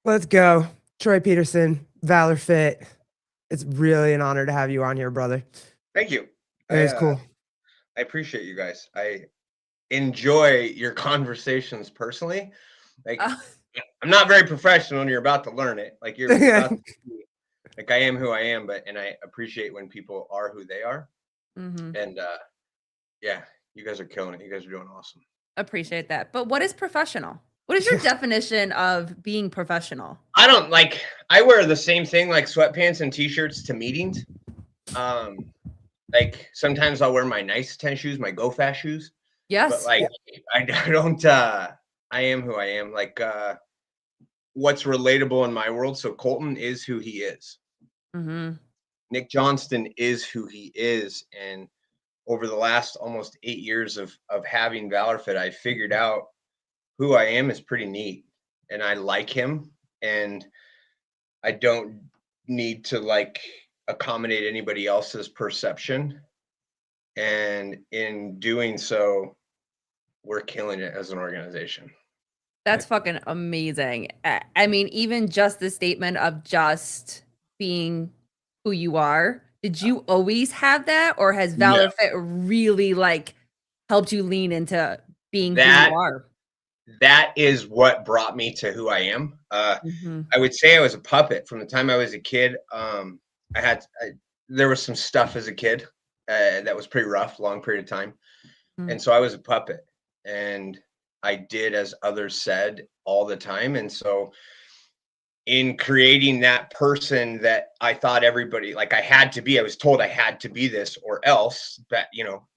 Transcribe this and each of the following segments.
Let's go. Troy Peterson, VALORFIT. It's really an honor to have you on here, brother. Thank you. It was cool. I appreciate you guys. I enjoy your conversations personally. Like Uh, I'm not very professional and you're about to learn it. Like you're about to see, like I am who I am, and I appreciate when people are who they are. mm-hmm. And yeah, you guys are killing it. You guys are doing awesome. Appreciate that. But what is professional? What is your definition of being professional? I don't like I wear the same thing like sweatpants and t-shirts to meetings. Like sometimes I'll wear my nice tennis shoes, my go fast shoes. But Yes. like I don't I am who I am. Like what's relatable in my world. So Colton is who he is. Mm-hmm. Nick Johnston is who he is. And over the last almost 8 years of having VALORFIT, I figured out who I am is pretty neat. And I like him. And I don't need to like accommodate anybody else's perception. And in doing so, we're killing it as an organization. That's fucking amazing. I mean, even just the statement of just being who you are. Did you always have that, or has VALORFIT really like helped you lean into being who you are? That is what brought me to who I am. Mm-hmm. I would say I was a puppet from the time I was a kid. There was some stuff as a kid that was pretty rough, long period of time. Mm-hmm. And so I was a puppet and I did as others said all the time. And so in creating that person that I thought everybody like I had to be, I was told I had to be this or else, but you know.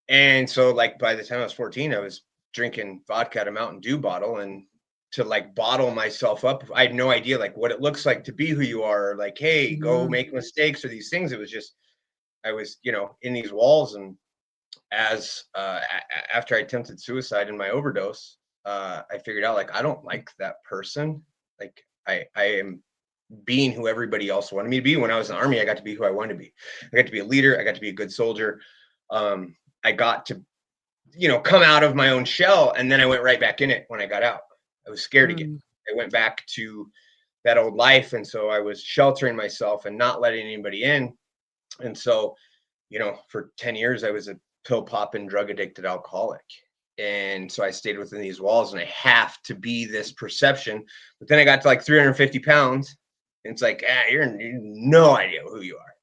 And so like by the time I was 14, I was drinking vodka out of Mountain Dew bottle, and to like bottle myself up, I had no idea like what it looks like to be who you are, or like, hey, go make mistakes or these things. It was just I was, you know, in these walls. And as after I attempted suicide in my overdose, I figured out like I don't like that person. Like I am being who everybody else wanted me to be. When I was in the Army, I got to be who I wanted to be. I got to be a leader. I got to be a good soldier. I got to, you know, come out of my own shell, and then I went right back in it when I got out. I was scared again. I went back to that old life, and so I was sheltering myself and not letting anybody in. And so, you know, for 10 years I was a pill popping, drug addicted alcoholic. And so I stayed within these walls, and I have to be this perception. But then I got to like 350 pounds, and it's like, you're no idea who you are.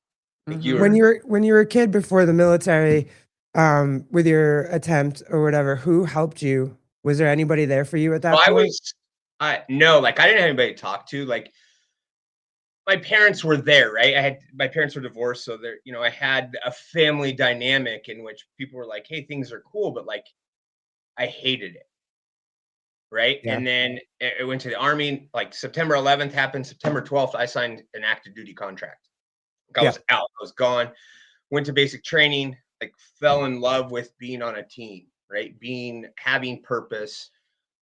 Like When you were a kid before the military, with your attempt or whatever, who helped you? Was there anybody there for you at that point? No, like I didn't have anybody to talk to. Like my parents were there, right? My parents were divorced, so there, you know, I had a family dynamic in which people were like, "Hey, things are cool," but like I hated it. Right. Yeah. And then it went to the Army. Like September 11th happened. September 12th, I signed an active duty contract. Like I was out. I was gone. Went to basic training. Like fell in love with being on a team. Right. Having purpose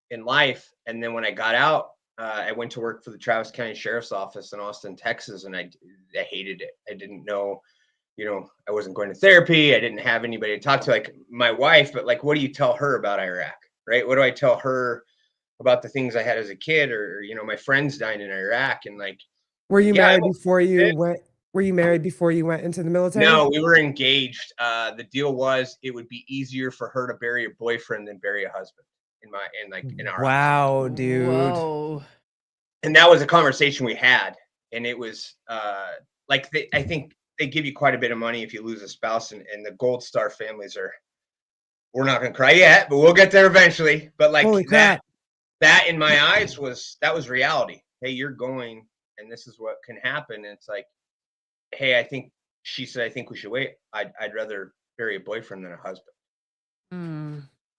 in life. And then when I got out, I went to work for the Travis County Sheriff's Office in Austin, Texas, and I hated it. I didn't know, you know, I wasn't going to therapy. I didn't have anybody to talk to, like my wife. But like, what do you tell her about Iraq? Right? What do I tell her about the things I had as a kid, or you know, my friends dying in Iraq? And like, were you married before you went? Were you married before you went into the military? No, we were engaged. The deal was it would be easier for her to bury a boyfriend than bury a husband in our wow, dude. Whoa. And that was a conversation we had, and it was like I think they give you quite a bit of money if you lose a spouse, and the Gold Star families are. We're not gonna cry yet, but we'll get there eventually. But like that in my eyes was reality. Hey, you're going, and this is what can happen. And it's like, hey, I think she said, I think we should wait. I'd rather bury a boyfriend than a husband.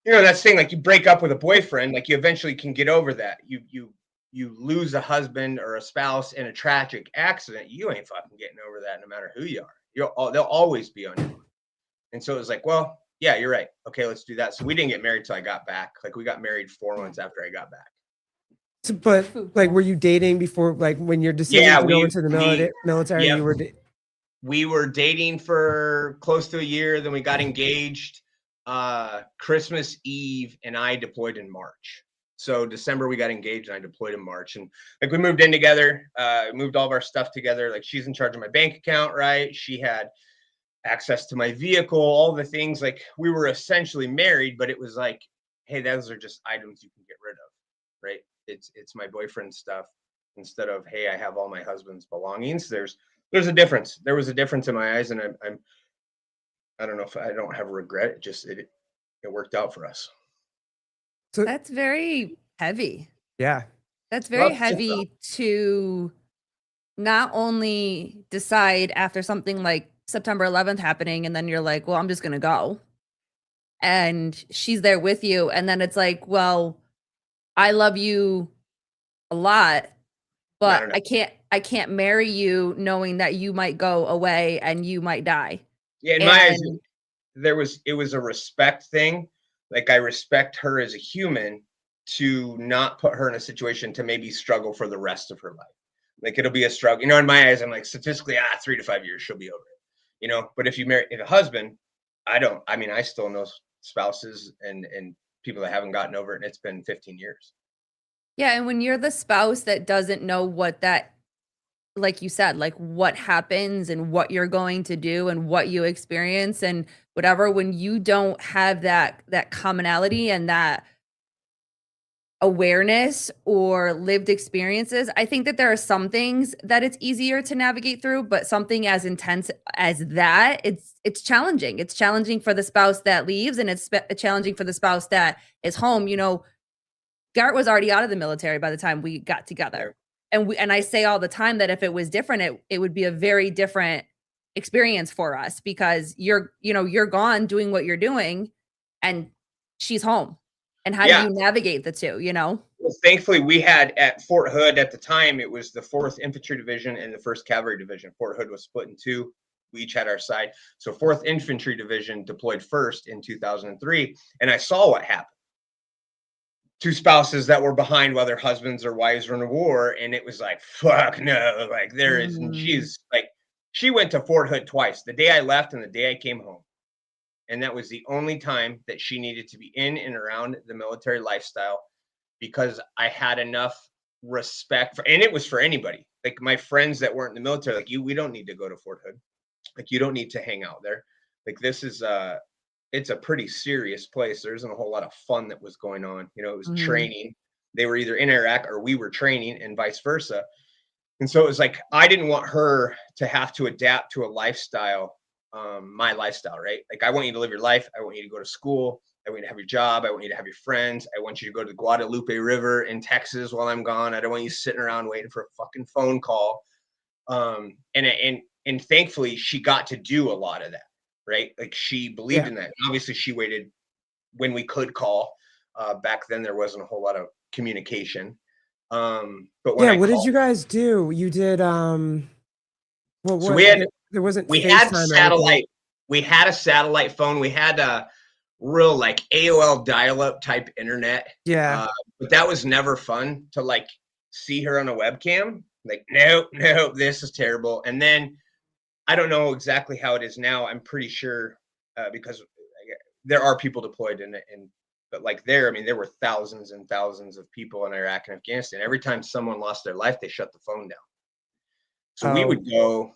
You know, that's the thing. Like you break up with a boyfriend, like you eventually can get over that. You lose a husband or a spouse in a tragic accident, you ain't fucking getting over that no matter who you are. They'll always be on you. And so it was like, well, yeah, you're right. Okay, let's do that. So we didn't get married till I got back. Like we got married 4 months after I got back. So, but like, were you dating before, like when your decision to go into the military? Yeah, you were. We were dating for close to a year. Then we got engaged Christmas Eve, and I deployed in March. So December we got engaged and I deployed in March, and like we moved in together, moved all of our stuff together. Like she's in charge of my bank account, right? She had access to my vehicle, all the things. Like we were essentially married, but it was like, hey, those are just items you can get rid of, right? It's my boyfriend's stuff instead of, hey, I have all my husband's belongings. There's a difference. There was a difference in my eyes, and I don't know if I don't have regret. It just it worked out for us. So That's very heavy. yeah. That's Well, very heavy to not only decide after something like September 11th happening, and then you're like, well, I'm just going to go. And she's there with you. And then it's like, well, I love you a lot, but enough. I can't marry you knowing that you might go away and you might die. Yeah, in my eyes, And it was a respect thing. Like I respect her as a human to not put her in a situation to maybe struggle for the rest of her life. Like it'll be a struggle. You know, in my eyes, I'm like, statistically, 3 to 5 years, she'll be over it. You know, but if a husband, I mean, I still know spouses and people that haven't gotten over it, and it's been 15 years. yeah, and when you're the spouse that doesn't know what that, like you said, like what happens and what you're going to do and what you experience and whatever, when you don't have that commonality and that awareness or lived experiences, I think that there are some things that it's easier to navigate through, but something as intense as that, it's challenging. It's challenging for the spouse that leaves, and it's challenging for the spouse that is home. You know, Garrett was already out of the military by the time we got together. And I say all the time that if it was different, it would be a very different experience for us, because you're gone doing what you're doing and she's home. And how do you navigate the two, you know? Well, thankfully, we had at Fort Hood at the time, it was the 4th Infantry Division and the 1st Cavalry Division. Fort Hood was split in two. We each had our side. So 4th Infantry Division deployed first in 2003, and I saw what happened. 2 spouses that were behind while their husbands or wives were in a war, and it was like, fuck no, like there is, and she's like, she went to Fort Hood twice, the day I left and the day I came home. And that was the only time that she needed to be in and around the military lifestyle, because I had enough respect for, and it was for anybody. Like my friends that weren't in the military, like we don't need to go to Fort Hood. Like you don't need to hang out there. Like this is it's a pretty serious place. There isn't a whole lot of fun that was going on. You know, it was training. They were either in Iraq or we were training, and vice versa. And so it was like, I didn't want her to have to adapt to a lifestyle, my lifestyle, right? Like I want you to live your life. I want you to go to school. I want you to have your job. I want you to have your friends. I want you to go to the Guadalupe River in Texas while I'm gone. I don't want you sitting around waiting for a fucking phone call. And thankfully she got to do a lot of that, right? Like she believed in that. And obviously she waited when we could call. Back then there wasn't a whole lot of communication. But when what did you guys do? You did well, so we had FaceTime satellite. We had a satellite phone. We had a real like AOL dial-up type internet. Yeah. But that was never fun to like see her on a webcam. Like, no, this is terrible. And then I don't know exactly how it is now. I'm pretty sure because there are people deployed in it, but like there were thousands and thousands of people in Iraq and Afghanistan. Every time someone lost their life, they shut the phone down. So we would go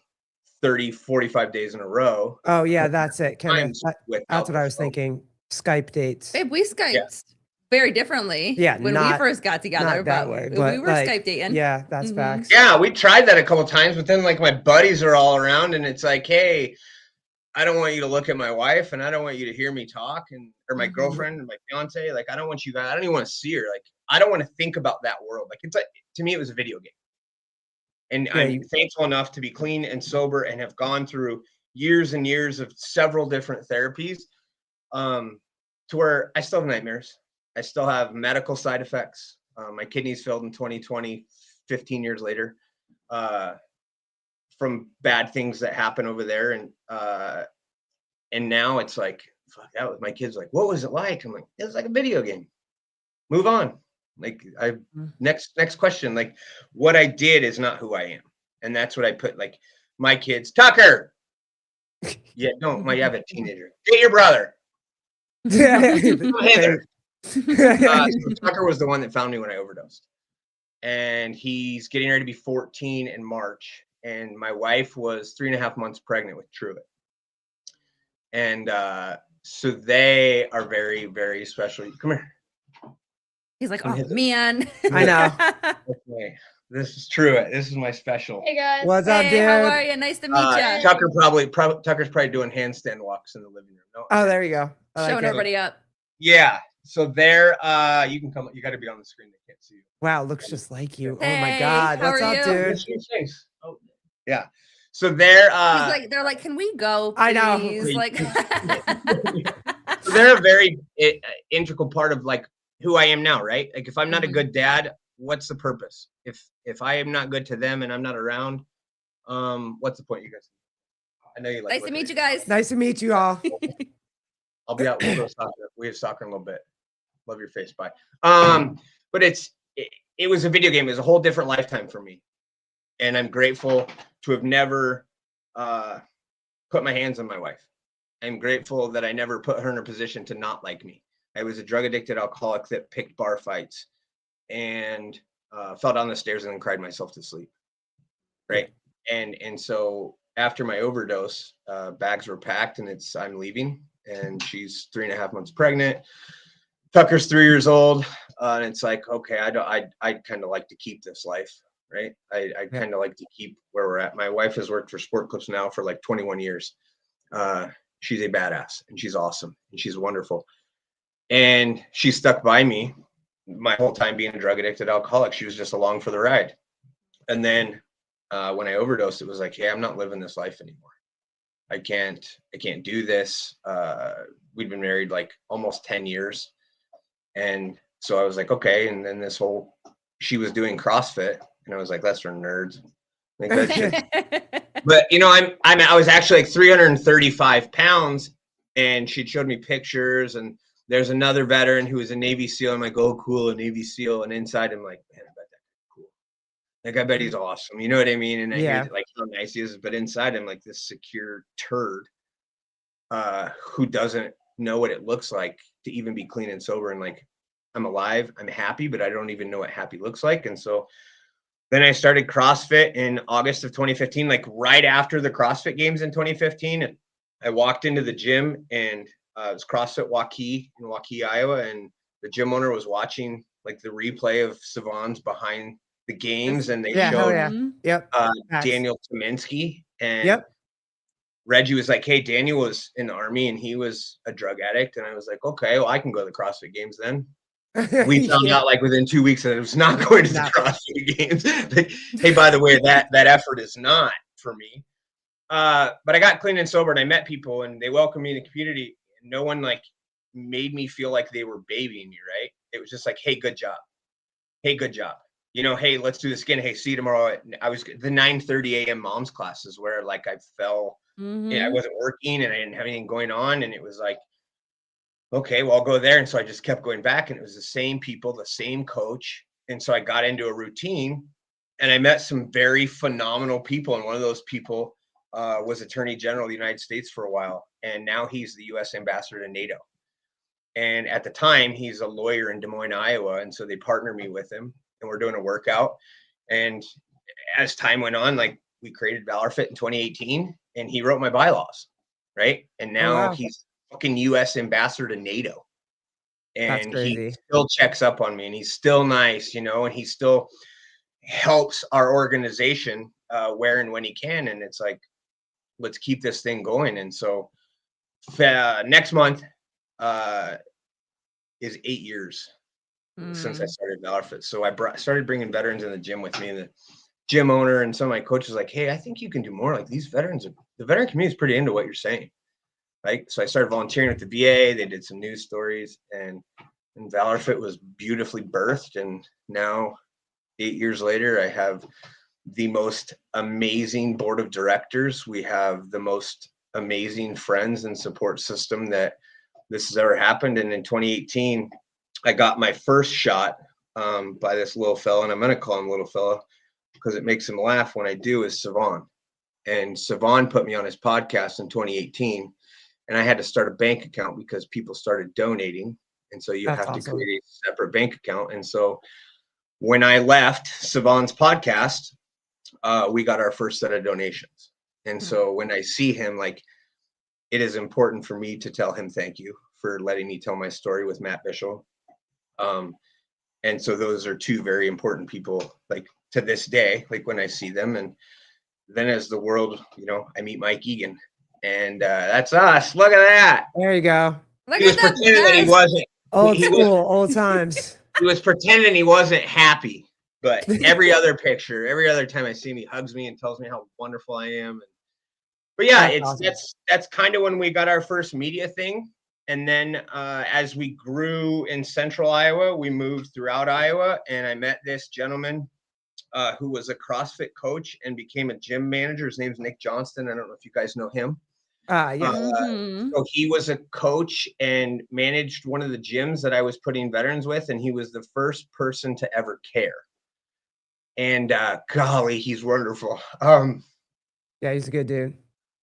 30, 45 days in a row. Oh yeah, that's it. That's what I was phone. thinking. Skype dates. Babe, we Skyped very differently when we first got together, but we were Skype dating. Yeah, that's facts. Yeah, we tried that a couple of times, but then like my buddies are all around and it's like, hey, I don't want you to look at my wife and I don't want you to hear me talk, or my girlfriend and my fiance. Like, I don't want you guys, I don't even want to see her. Like, I don't want to think about that world. Like, it's like, to me, it was a video game. And I'm thankful enough to be clean and sober and have gone through years and years of several different therapies, to where I still have nightmares. I still have medical side effects. My kidneys failed in 2020, 15 years later, from bad things that happen over there. And now it's like, fuck, that was, my kids like, what was it like? I'm like, it was like a video game. Move on. Like next question. Like what I did is not who I am. And that's what I put, like my kids, Tucker. Yeah, don't, you have a teenager. Get your brother. Yeah. So Tucker was the one that found me when I overdosed. And he's getting ready to be 14 in March. And my wife was 3.5 months pregnant with Truett. And so they are very, very special. Come here. He's like, oh man. I know. Okay. This is Truett. This is my special. Hey guys. What's up, Hey, dude? how are you? Nice to meet you. Tucker's probably doing handstand walks in the living room. No, Oh, there you go. I like Showing it. everybody up. yeah. So there, you can come. You got to be on the screen. They can't see you. Wow, looks just like you. Oh my Hey, God. how What's are up, you? dude? What's your face? Oh, yeah. So there, He's like, they're like, can we go? Please? I know. He's like, so they're a very integral part of like who I am now, right? Like if I'm not a good dad, what's the purpose? If I am not good to them and I'm not around, what's the point, you guys? I know you like. nice to meet you guys. Nice to meet you all. I'll be out. We'll go soccer. We have soccer in a little bit. Love your face. Bye. But it was a video game. It was a whole different lifetime for me, and I'm grateful to have never put my hands on my wife. I'm grateful that I never put her in a position to not like me. I was a drug addicted alcoholic that picked bar fights and fell down the stairs and then cried myself to sleep. Right. And so after my overdose, bags were packed and I'm leaving, and she's 3.5 months pregnant. Tucker's 3 years old. And it's like, okay, I'd kind of like to keep this life. Right. I kind of like to keep where we're at. My wife has worked for Sport Clips now for like 21 years. She's a badass and she's awesome and she's wonderful. And she stuck by me my whole time being a drug addicted alcoholic. She was just along for the ride. And then when I overdosed, it was like, hey, I'm not living this life anymore. I can't do this. We'd been married like almost 10 years. And so I was like, okay. And then she was doing CrossFit, and I was like, that's for nerds. I think that's just, but you know, I was actually like 335 pounds, and she showed me pictures, and there's another veteran who was a Navy SEAL. I'm like, oh, cool, a Navy SEAL. And inside I'm like, man, I bet that's cool. Like, I bet he's awesome. You know what I mean? And I hear like how nice he is, but inside I'm like this secure turd who doesn't know what it looks like to even be clean and sober. And like, I'm alive, I'm happy, but I don't even know what happy looks like. And so then I started CrossFit in August of 2015, like right after the CrossFit games in 2015. And I walked into the gym, and it was CrossFit Waukee in Waukee, Iowa. And the gym owner was watching like the replay of Savon's behind the games. And they showed Daniel Tominski. And Reggie was like, hey, Daniel was in the Army and he was a drug addict. And I was like, okay, well, I can go to the CrossFit games then. We found out like within 2 weeks that it was not going to the CrossFit games. Like, hey, by the way, that effort is not for me. But I got clean and sober, and I met people, and they welcomed me in the community. And no one like made me feel like they were babying me, right? It was just like, hey, good job. Hey, good job. You know, hey, let's do this again. Hey, see you tomorrow. I was the 9:30 a.m. moms classes where like I fell, I wasn't working and I didn't have anything going on. And it was like, okay, well, I'll go there. And so I just kept going back, and it was the same people, the same coach. And so I got into a routine, and I met some very phenomenal people. And one of those people was Attorney General of the United States for a while. And now he's the U.S. ambassador to NATO. And at the time, he's a lawyer in Des Moines, Iowa. And so they partnered me with him, and we're doing a workout. And as time went on, like we created VALORFIT in 2018, and he wrote my bylaws, right? And now he's fucking U.S. ambassador to NATO, and he still checks up on me, and he's still nice, you know, and he still helps our organization where and when he can. And it's like, let's keep this thing going. And so next month is 8 years since I started VALORFIT. So I started bringing veterans in the gym with me, and the gym owner and some of my coaches like, hey, I think you can do more. Like, these veterans, the veteran community is pretty into what you're saying. Right. So I started volunteering with the VA. They did some news stories, and VALORFIT was beautifully birthed. And now 8 years later, I have the most amazing board of directors. We have the most amazing friends and support system that this has ever happened. And in 2018, I got my first shot by this little fella, and I'm going to call him little fella because it makes him laugh when I do, is Savon. And Savon put me on his podcast in 2018. And I had to start a bank account because people started donating. And so you That's have to awesome. create a separate bank account. And so when I left Savon's podcast, we got our first set of donations. And so when I see him, like, it is important for me to tell him thank you for letting me tell my story with Matt Bishop. And so those are two very important people, like, to this day, like when I see them. And then as the world, you know, I meet Mike Egan, and that's us. Look at that. There you go. Look He was at that. pretending that he Yes. wasn't. Old he school, old times. He was pretending he wasn't happy. But every other picture, every other time I see him, he hugs me and tells me how wonderful I am. But yeah, That's awesome. that's kind of when we got our first media thing. And then as we grew in central Iowa, we moved throughout Iowa, and I met this gentleman who was a CrossFit coach and became a gym manager. His name's Nick Johnston. I don't know if you guys know him. Yeah. So he was a coach and managed one of the gyms that I was putting veterans with, and he was the first person to ever care. And golly, he's wonderful. Yeah, he's a good dude.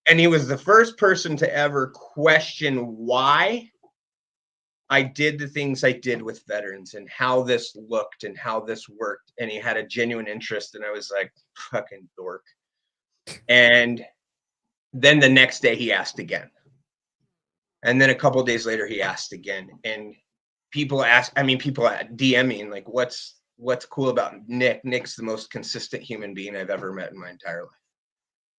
And he was the first person to ever question why I did the things I did with veterans and how this looked and how this worked. And he had a genuine interest. And I was like, fucking dork. And then the next day he asked again. And then a couple of days later he asked again. And people DMing, like, what's cool about Nick? Nick's the most consistent human being I've ever met in my entire life.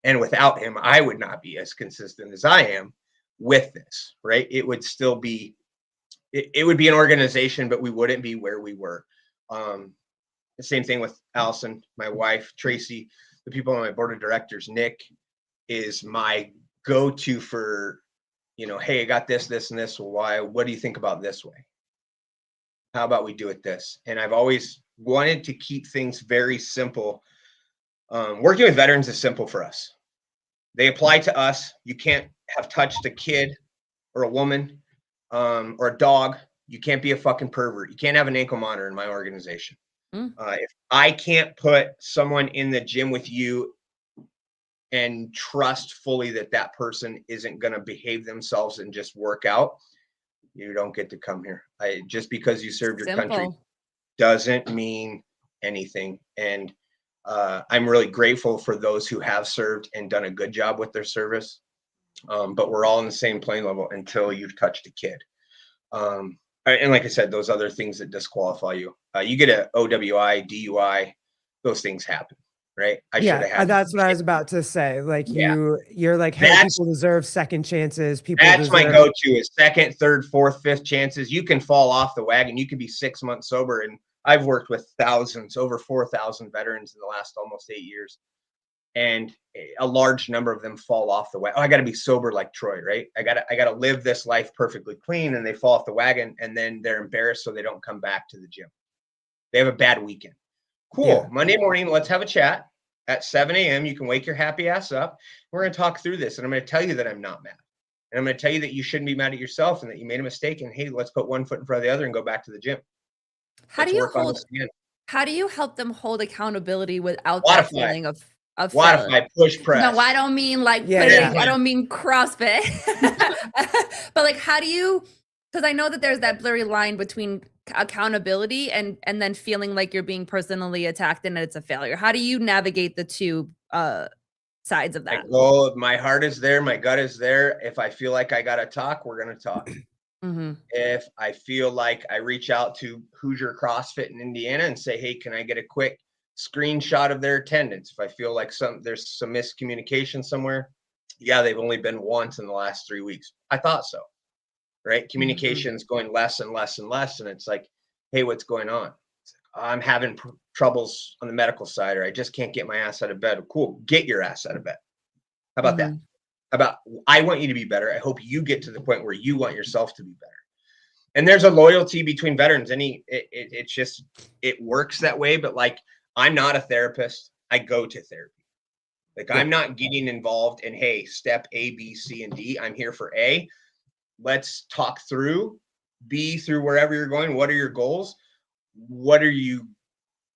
And without him, I would not be as consistent as I am with this, right? It would still be, it would be an organization, but we wouldn't be where we were. The same thing with Allison, my wife, Tracy, the people on my board of directors. Nick is my go-to for, you know, hey, I got this, this, and this. Why? What do you think about this way? How about we do it this? And I've always wanted to keep things very simple. Working with veterans is simple for us. They apply to us. You can't have touched a kid or a woman or a dog. You can't be a fucking pervert. You can't have an ankle monitor in my organization. If I can't put someone in the gym with you and trust fully that that person isn't going to behave themselves and just work out, you don't get to come here. Just because you served your country doesn't mean anything. And I'm really grateful for those who have served and done a good job with their service. But we're all in the same plane level until you've touched a kid. And like I said, those other things that disqualify you, you get a OWI, DUI, those things happen, right? That's what I was about to say. Like, you're like, hey, people deserve second chances. That's my go-to is second, third, fourth, fifth chances. You can fall off the wagon. You could be 6 months sober, and I've worked with thousands, over 4,000 veterans in the last almost 8 years. And a large number of them fall off the wagon. Oh, I got to be sober like Troy, right? I got to live this life perfectly clean, and they fall off the wagon, and then they're embarrassed, so they don't come back to the gym. They have a bad weekend. Cool. Yeah. Monday morning, let's have a chat at 7 a.m. You can wake your happy ass up. We're going to talk through this, and I'm going to tell you that I'm not mad. And I'm going to tell you that you shouldn't be mad at yourself and that you made a mistake, and hey, let's put one foot in front of the other and go back to the gym. How do you help them hold accountability without that feeling of Wodify, push press? No, I don't mean like I don't mean CrossFit. But like, how do you, because I know that there's that blurry line between accountability and then feeling like you're being personally attacked and it's a failure. How do you navigate the two sides of that? My heart is there, my gut is there. If I feel like I gotta talk, we're gonna talk. If I feel like I reach out to Hoosier CrossFit in Indiana and say, hey, can I get a quick screenshot of their attendance? If I feel like there's some miscommunication somewhere, they've only been once in the last 3 weeks. I thought so, right? Communication is going less and less and less, and it's like, hey, what's going on? I'm having troubles on the medical side, or I just can't get my ass out of bed. Cool, get your ass out of bed. How about that? I want you to be better. I hope you get to the point where you want yourself to be better. And there's a loyalty between veterans. It's just, it works that way. But like, I'm not a therapist. I go to therapy. Like, I'm not getting involved in, hey, step A, B, C, and D. I'm here for A. Let's talk through B, through wherever you're going. What are your goals? What do you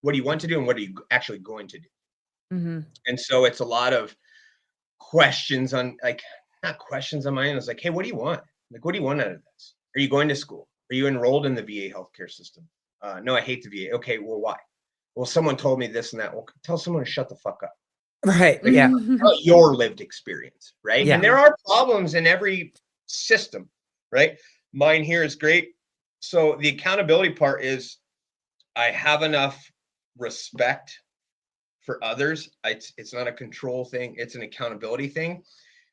want to do? And what are you actually going to do? And so it's a lot of questions on, like, not questions on my end. It's like, hey, what do you want? Like, what do you want out of this? Are you going to school? Are you enrolled in the VA healthcare system? No, I hate the VA. Okay, well, why? Well, someone told me this and that. Well, tell someone to shut the fuck up. Right. Like, Yeah. tell your lived experience, right? Yeah. And there are problems in every system, right? Mine here is great. So the accountability part is I have enough respect for others. It's not a control thing. It's an accountability thing.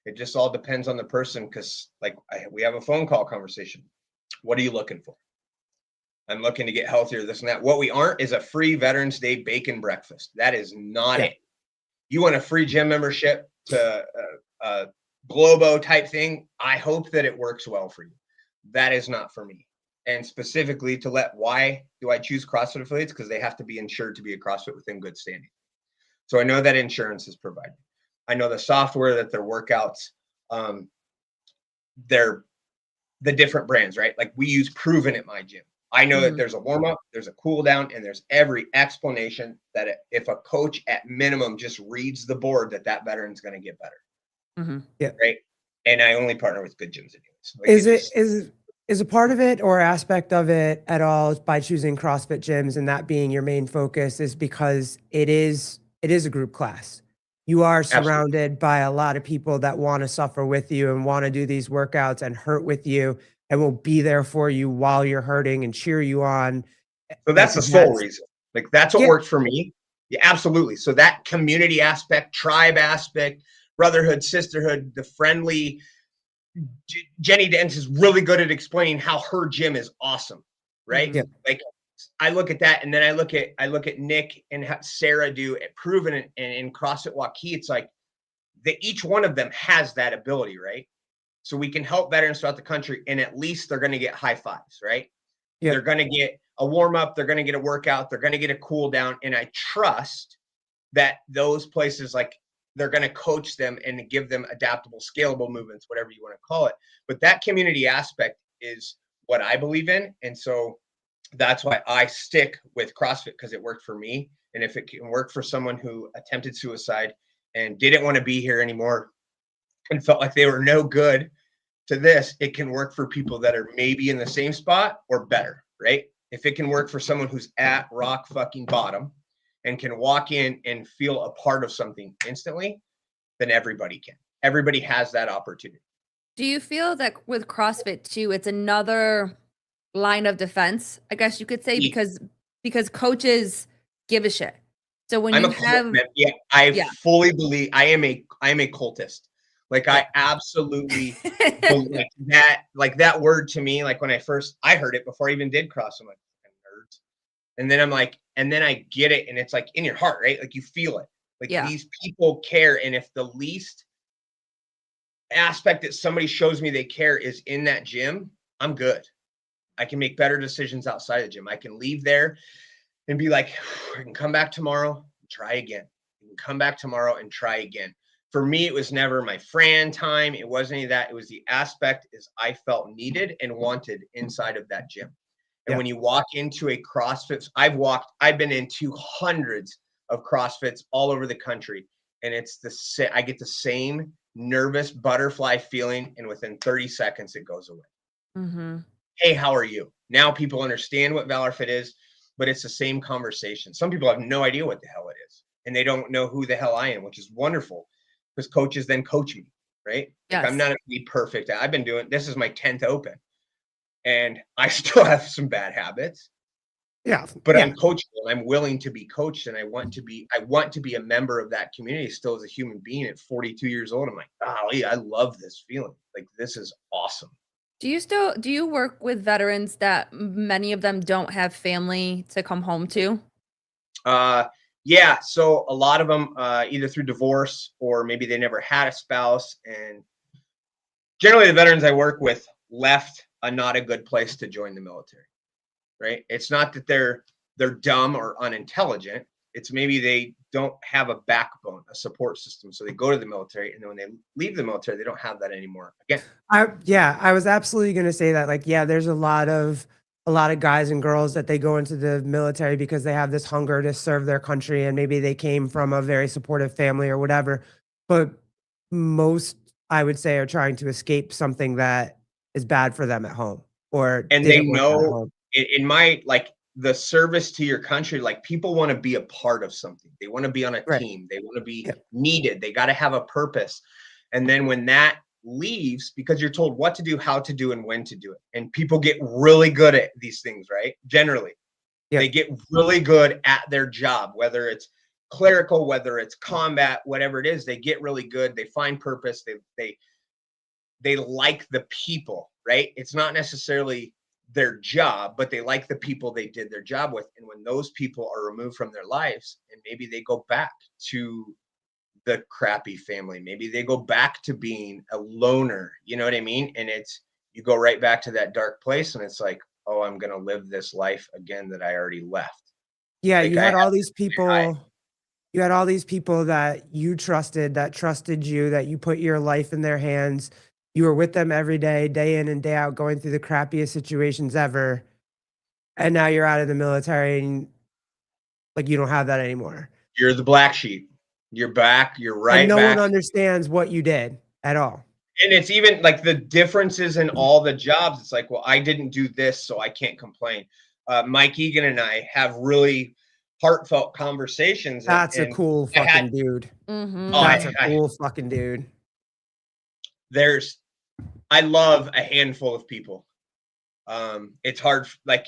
It just all depends on the person. Cause like we have a phone call conversation. What are you looking for? I'm looking to get healthier, this and that. What we aren't is a free Veterans Day bacon breakfast. That is not it. You want a free gym membership to a Globo type thing. I hope that it works well for you. That is not for me. And specifically why do I choose CrossFit affiliates? Because they have to be insured to be a CrossFit within good standing. So I know that insurance is provided. I know the software that their workouts, they're the different brands, right? Like we use Proven at my gym. I know that there's a warm up, there's a cool down, and there's every explanation that if a coach at minimum just reads the board, that veteran's going to get better. Yeah. Right. And I only partner with good gyms anyways. Like is a part of it or aspect of it at all by choosing CrossFit gyms and that being your main focus is because it is a group class. You are surrounded by a lot of people that want to suffer with you and want to do these workouts and hurt with you and will be there for you while you're hurting and cheer you on. So that's the sole reason. Like that's what worked for me. Yeah, absolutely. So that community aspect, tribe aspect, brotherhood, sisterhood, the friendly. Jenny Dent is really good at explaining how her gym is awesome, right? Yeah. Like I look at that, and then I look at Nick and Sarah do at Proven and in CrossFit Waukee. It's like each one of them has that ability, right? So we can help veterans throughout the country, and at least they're going to get high fives, right? Yeah. They're going to get a warm up, they're going to get a workout, they're going to get a cool down, and I trust that those places, like they're going to coach them and give them adaptable, scalable movements, whatever you want to call it. But that community aspect is what I believe in, and so that's why I stick with CrossFit, because it worked for me. And if it can work for someone who attempted suicide and didn't want to be here anymore and felt like they were no good to this, it can work for people that are maybe in the same spot or better, right? If it can work for someone who's at rock fucking bottom and can walk in and feel a part of something instantly, then everybody can. Everybody has that opportunity. Do you feel that with CrossFit too, it's another line of defense, I guess you could say, because coaches give a shit. So when you have, I fully believe I am a cultist. Like I absolutely like that word to me. Like when I heard it before I even did CrossFit, I'm like, nerds. And then I'm like, and then I get it, and it's like in your heart, right? Like you feel it. Like these people care, and if the least aspect that somebody shows me they care is in that gym, I'm good. I can make better decisions outside the gym. I can leave there and be like, I can come back tomorrow and try again. I can come back tomorrow and try again. For me, it was never my Fran time. It wasn't any of that. It was the aspect is I felt needed and wanted inside of that gym. And when you walk into a CrossFit, I've been into hundreds of CrossFits all over the country. And I get the same nervous butterfly feeling. And within 30 seconds, it goes away. Mm-hmm. Hey, how are you? Now people understand what VALORFIT is, but it's the same conversation. Some people have no idea what the hell it is, and they don't know who the hell I am, which is wonderful because coaches then coach me, right? Yes. Like I'm not perfect. I've been doing, this is my 10th open, and I still have some bad habits. Yeah. But I'm coachable, and I'm willing to be coached, and I want to be a member of that community still as a human being at 42 years old. I'm like, golly, I love this feeling. Like this is awesome. Do you work with veterans that many of them don't have family to come home to? Yeah. So a lot of them, either through divorce or maybe they never had a spouse. And generally the veterans I work with left not a good place to join the military, right? It's not that they're dumb or unintelligent. It's maybe they don't have a backbone, a support system. So they go to the military, and then when they leave the military, they don't have that anymore. Again. I was absolutely going to say that. Like, there's a lot of guys and girls that they go into the military because they have this hunger to serve their country, and maybe they came from a very supportive family or whatever. But most, I would say, are trying to escape something that is bad for them at home, or And they didn't work out at know home. in my, like, the service to your country, like, people want to be a part of something. They want to be on a Right. team. They want to be Yep. needed. They got to have a purpose. And then when that leaves, because you're told what to do, how to do, and when to do it, and people get really good at these things, right? Generally, Yep. they get really good at their job, whether it's clerical, whether it's combat, whatever it is. They get really good. They find purpose. They like the people, right? It's not necessarily their job, but they like the people they did their job with. And when those people are removed from their lives, and maybe they go back to the crappy family, maybe they go back to being a loner, you know what I mean? And it's, you go right back to that dark place, and it's like, oh, I'm gonna live this life again that I already left. Yeah, Like, you I had have all these to people. You had all these people that you trusted, that trusted you, that you put your life in their hands. You were with them every day in and day out, going through the crappiest situations ever. And now you're out of the military and like you don't have that anymore. You're the black sheep. You're back. You're right And no back. one understands what you did at all. And it's even like the differences in all the jobs. It's like, well, I didn't do this, so I can't complain. Mike Egan and I have really heartfelt conversations. That's a and cool I had- fucking dude. Mhm. Oh, That's a cool fucking dude. I love a handful of people. It's hard, like,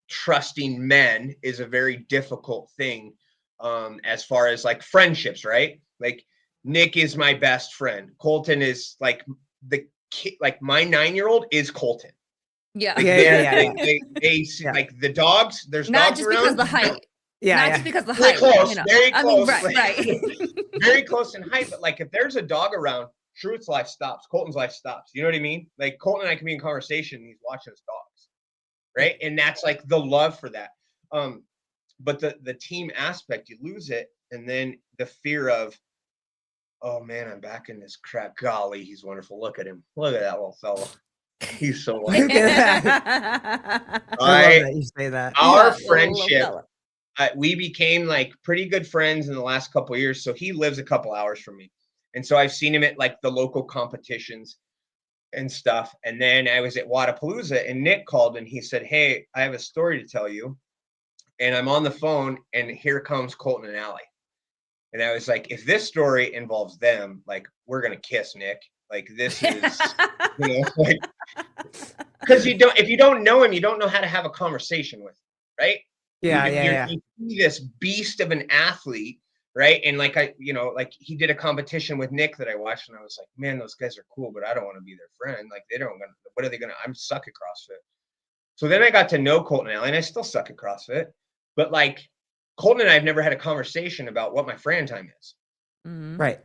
trusting men is a very difficult thing, as far as like friendships, right? Like, Nick is my best friend. Colton is like the kid, like my 9-year-old is Colton. Yeah. Like, Yeah. they Yeah. like the dogs, there's Not dogs just around. because the height. Yeah, Not yeah. just because the Very height. close, You know. very I mean, close. right. Very close in height, but like if there's a dog around, Truth's life stops. Colton's life stops. You know what I mean? Like, Colton and I can be in conversation, and he's watching his dogs, right? And that's like the love for that. But the team aspect, you lose it, and then the fear of, oh man, I'm back in this crap. Golly, he's wonderful. Look at him. Look at that little fella. He's so Look wonderful. at that. I love that you say that. Our Yeah, friendship, little we became like pretty good friends in the last couple of years. So he lives a couple hours from me, and so I've seen him at like the local competitions and stuff. And then I was at Wadapalooza, and Nick called, and he said, hey, I have a story to tell you. And I'm on the phone, and here comes Colton and Allie. And I was like, if this story involves them, like, we're gonna kiss, Nick. Like, this is, you know, like, because if you don't know him, you don't know how to have a conversation with him, right? Yeah. You see this beast of an athlete, right? And like, like he did a competition with Nick that I watched, and I was like, man, those guys are cool, but I don't want to be their friend. Like, what are they gonna? I'm suck at CrossFit. So then I got to know Colton and Allie, and I still suck at CrossFit, but like, Colton and I have never had a conversation about what my Fran time is. Mm-hmm. Right.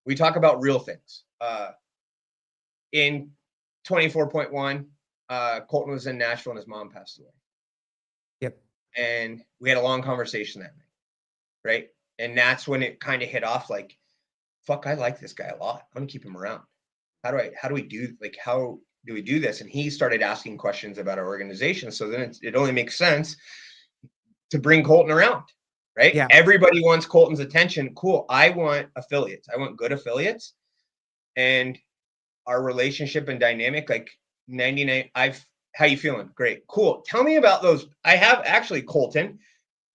We talk about real things. In 24.1, Colton was in Nashville and his mom passed away. Yep. And we had a long conversation that night, right? And that's when it kind of hit off, like, fuck, I like this guy a lot. I'm gonna keep him around. How do we do this? And he started asking questions about our organization. So then it only makes sense to bring Colton around, right? Yeah. Everybody wants Colton's attention. Cool. I want affiliates. I want good affiliates. And our relationship and dynamic, like 99, how you feeling? Great. Cool. Tell me about those. I have actually, Colton,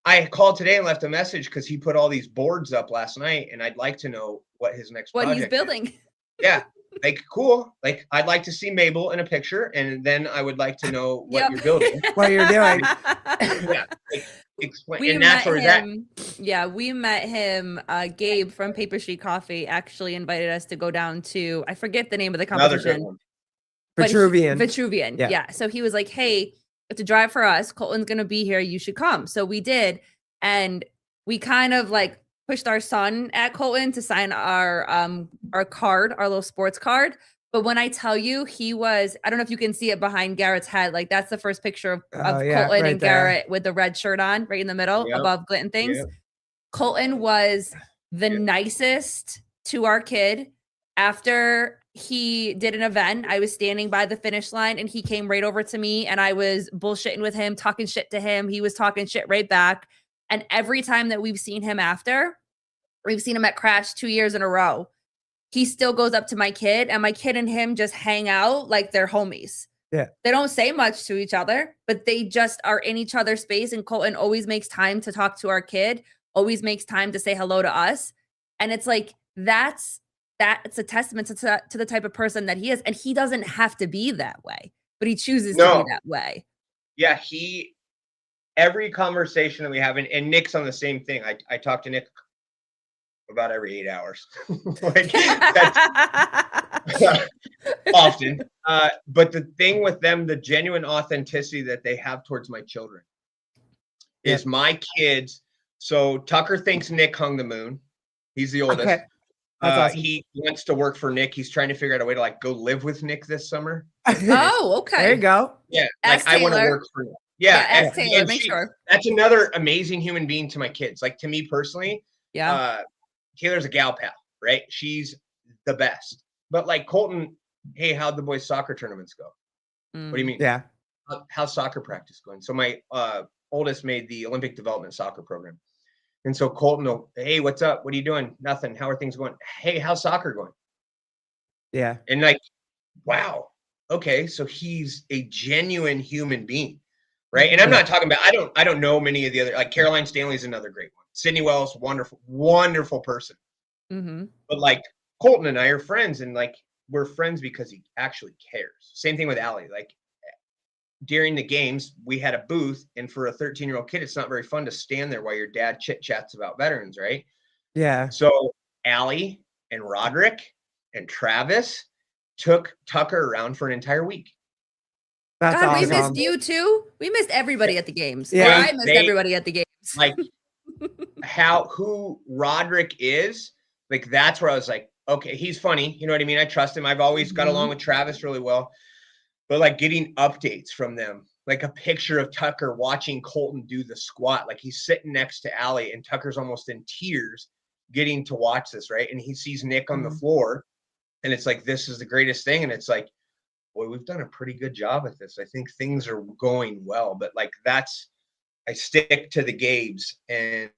I called today and left a message because he put all these boards up last night, and I'd like to know what his next What project he's building. is. Yeah. Like, cool. Like, I'd like to see Mabel in a picture, and then I would like to know what you're building. What you're doing. Yeah. Like, explain. We And that's met where that. him. Yeah, we met him. Gabe from Paper Street Coffee actually invited us to go down to, I forget the name of the Another good competition. one. but he- Vitruvian. Vitruvian. Yeah. Yeah. So he was like, hey, it's a drive for us. Colton's going to be here. You should come. So we did. And we kind of like pushed our son at Colton to sign our card, our little sports card. But when I tell you, he was, I don't know if you can see it behind Garrett's head. Like, that's the first picture of Colton right and there. Garrett with the red shirt on right in the middle Yep. above Glint and things. Yep. Colton was the Yep. nicest to our kid. After he did an event, I was standing by the finish line, and he came right over to me, and I was bullshitting with him, talking shit to him. He was talking shit right back. And every time that we've seen him after, we've seen him at Crash 2 years in a row, he still goes up to my kid, and my kid and him just hang out like they're homies. Yeah. They don't say much to each other, but they just are in each other's space. And Colton always makes time to talk to our kid, always makes time to say hello to us. And it's like, that's a testament to the type of person that he is. And he doesn't have to be that way, but he chooses to be that way. Yeah, every conversation that we have, and Nick's on the same thing. I talk to Nick about every 8 hours. Like, that's often. But the thing with them, the genuine authenticity that they have towards my children is my kids. So Tucker thinks Nick hung the moon. He's the oldest. Okay. That's awesome. He wants to work for Nick. He's trying to figure out a way to like go live with Nick this summer. Oh, okay. There you go. Yeah. Ask Like I want to Taylor. work for Nick. Yeah. Ask Taylor, make sure. That's another amazing human being to my kids. Like to me personally, Yeah. Taylor's a gal pal, right? She's the best. But like Colton, hey, how'd the boys' soccer tournaments go? What do you mean? Yeah. How's soccer practice going? So my oldest made the Olympic development soccer program. And so Colton will, hey, what's up? What are you doing? Nothing. How are things going? Hey, how's soccer going? Yeah. And like, wow. Okay. So he's a genuine human being. Right. And I'm not talking about, I don't know many of the other, like Caroline Stanley's another great one. Sydney Wells, wonderful, wonderful person. Mm-hmm. But like Colton and I are friends, and like we're friends because he actually cares. Same thing with Allie. Like during the games, we had a booth, and for a 13-year-old kid, it's not very fun to stand there while your dad chit chats about veterans, right? Yeah. So Allie and Roderick and Travis took Tucker around for an entire week. That's God, awesome. we missed you too. We missed everybody at the games. Yeah. Or I missed everybody at the games. Like who Roderick is, like that's where I was like, okay, he's funny. You know what I mean? I trust him. I've always got along with Travis really well. But like getting updates from them, like a picture of Tucker watching Colton do the squat, like he's sitting next to Allie and Tucker's almost in tears getting to watch this, right? And he sees Nick on the floor and it's like, this is the greatest thing. And it's like, boy, we've done a pretty good job at this. I think things are going well, but like I stick to the Gabes and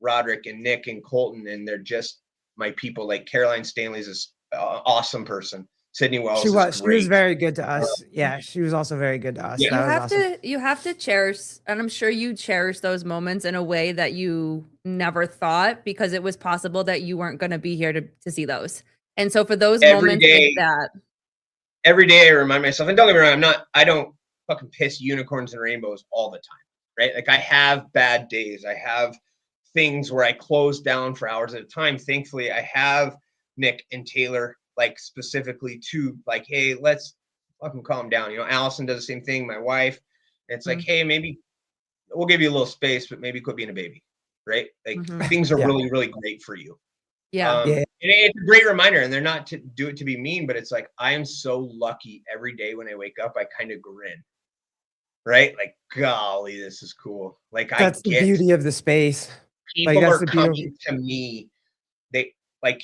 Roderick and Nick and Colton, and they're just my people. Like Caroline Stanley's an awesome person. Sydney Wells She was great. very good to us. Yeah, she was also very good to us. Yeah. That was awesome. You have to cherish, and I'm sure you cherish those moments in a way that you never thought, because it was possible that you weren't going to be here to see those. And so for those moments like that, every day I remind myself, and don't get me wrong, I don't fucking piss unicorns and rainbows all the time, right? Like I have bad days. I have things where I close down for hours at a time. Thankfully, I have Nick and Taylor, like specifically to like, hey, let's fucking calm down. You know, Allison does the same thing, my wife. It's like, hey, maybe we'll give you a little space, but maybe quit being a baby, right? Like things are really, really great for you. And it's a great reminder, and they're not to do it to be mean, but it's like, I am so lucky every day when I wake up, I kind of grin, right? Like, golly, this is cool. Like that's the beauty of the space. People are coming to me, they like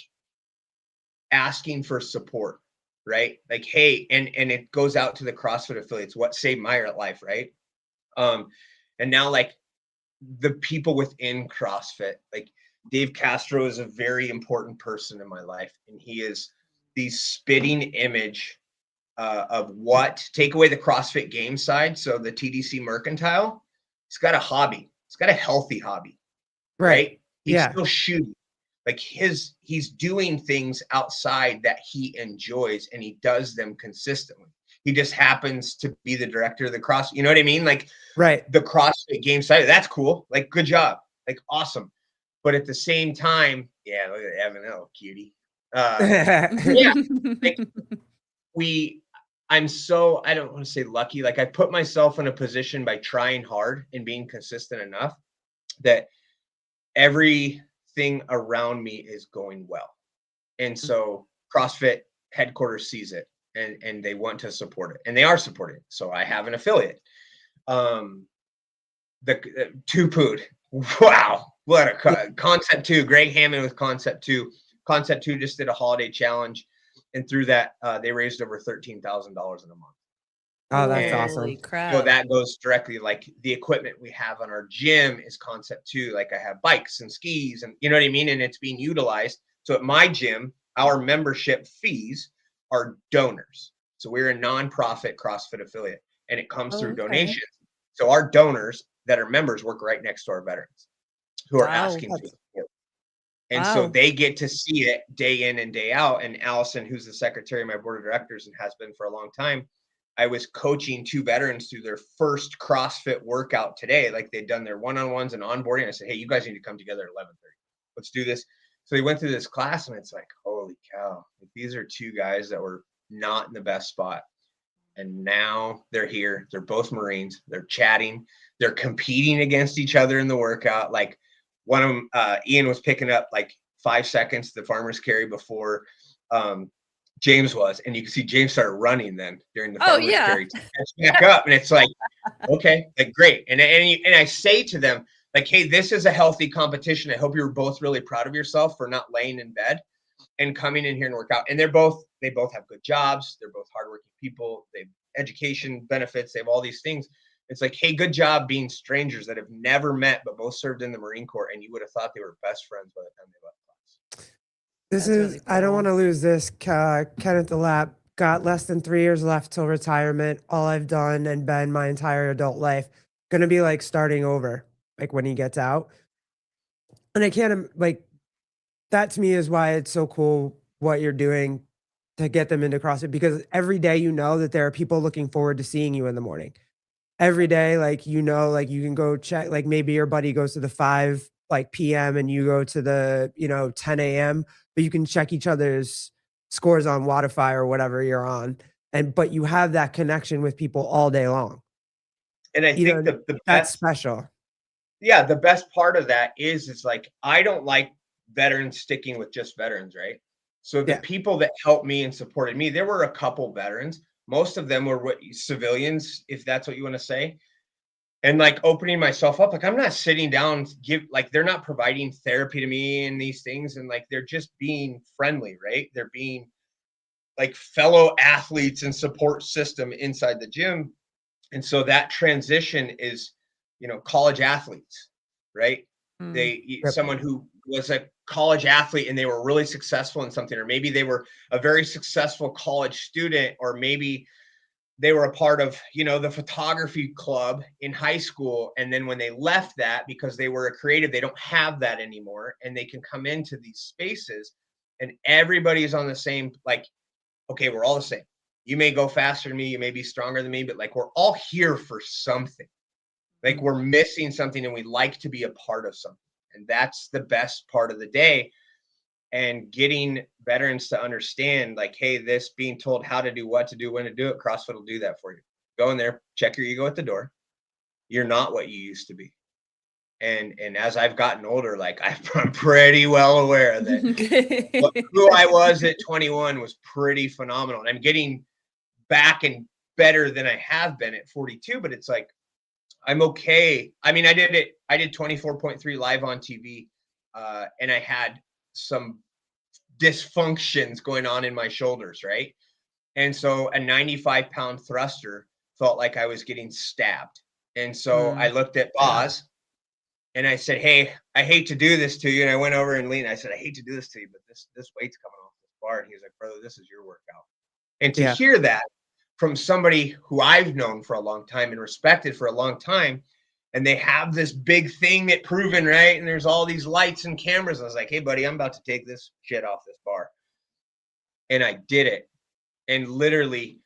asking for support, right? Like, hey, and it goes out to the CrossFit affiliates, what saved my life, right? And now like the people within CrossFit, like Dave Castro is a very important person in my life, and he is the spitting image of what, take away the CrossFit game side, so the TDC Mercantile, he's got a hobby. He's got a healthy hobby, right? He's still shooting. Like he's doing things outside that he enjoys, and he does them consistently. He just happens to be the director of the CrossFit. You know what I mean? Like the CrossFit game side, that's cool. Like, good job. Like, awesome. But at the same time, yeah, look at Evan, oh, cutie. Like I'm so, I don't want to say lucky. Like I put myself in a position by trying hard and being consistent enough that everything around me is going well. And so CrossFit headquarters sees it, and they want to support it, and they are supporting it. So I have an affiliate. The Tupood. Wow. What a Concept 2. Greg Hammond with Concept 2. Concept 2 just did a holiday challenge, and through that, they raised over $13,000 in a month. Oh, that's awesome. Crap. So that goes directly, like the equipment we have on our gym is Concept 2. Like I have bikes and skis, and you know what I mean? And it's being utilized. So at my gym, our membership fees are donors. So we're a nonprofit CrossFit affiliate, and it comes through Okay. donations. So our donors that are members work right next to our veterans who are Wow. asking for support. And so Wow. they get to see it day in and day out. And Allison, who's the secretary of my board of directors and has been for a long time, I was coaching 2 veterans through their first CrossFit workout today. Like they'd done their one-on-ones and onboarding. I said, hey, you guys need to come together at 11:30. Let's do this. So they went through this class, and it's like, holy cow, these are 2 guys that were not in the best spot. And now they're here. They're both Marines. They're chatting. They're competing against each other in the workout. Like one of them, Ian was picking up like 5 seconds, the farmer's carry before James was. And you can see James started running then during the farmer's carry to catch back up. And it's like, okay, like great. And I say to them, like, hey, this is a healthy competition. I hope you're both really proud of yourself for not laying in bed and coming in here and work out. And they both have good jobs. They're both hardworking people. They have education benefits. They have all these things. It's like, hey, good job being strangers that have never met, but both served in the Marine Corps. And you would have thought they were best friends by the time they left class. This That's is, really I don't cool. want to lose this. Kenneth DeLapp got less than 3 years left till retirement. All I've done and been my entire adult life. Going to be like starting over, like when he gets out. And I can't, like, that to me is why it's so cool what you're doing to get them into CrossFit, because every day you know that there are people looking forward to seeing you in the morning. Every day, like, you know, like you can go check, like maybe your buddy goes to the 5 like PM and you go to the, 10 AM, but you can check each other's scores on Wodify or whatever you're on. But you have that connection with people all day long. And I think the that's best, special. yeah, the best part of that is like, I don't like veterans sticking with just veterans, right? So the people that helped me and supported me, there were a couple veterans. Most of them were civilians, if that's what you want to say. And like opening myself up, like I'm not sitting down, they're not providing therapy to me and these things. And like, they're just being friendly, right? They're being like fellow athletes and support system inside the gym. And so that transition is, college athletes, right? Someone who was a college athlete and they were really successful in something, or maybe they were a very successful college student, or maybe they were a part of, the photography club in high school. And then when they left that, because they were a creative, they don't have that anymore. And they can come into these spaces and everybody's on the same, like, okay, we're all the same. You may go faster than me. You may be stronger than me, but like, we're all here for something. Like we're missing something and we like to be a part of something. And that's the best part of the day. And getting veterans to understand, like, hey, this being told how to do, what to do, when to do it, CrossFit will do that for you. Go in there, check your ego at the door. You're not what you used to be. And as I've gotten older, like I'm pretty well aware that who I was at 21 was pretty phenomenal. And I'm getting back and better than I have been at 42, but it's like, I'm okay. I mean, I did 24.3 live on TV, and I had some dysfunctions going on in my shoulders, right? And so a 95-pound thruster felt like I was getting stabbed. And so I looked at Boz and I said, hey, I hate to do this to you. And I went over and leaned. I said, I hate to do this to you, but this weight's coming off this bar. And he was like, brother, this is your workout. And to hear that from somebody who I've known for a long time and respected for a long time, and they have this big thing that proven, right? And there's all these lights and cameras. I was like, hey, buddy, I'm about to take this shit off this bar. And I did it. And literally,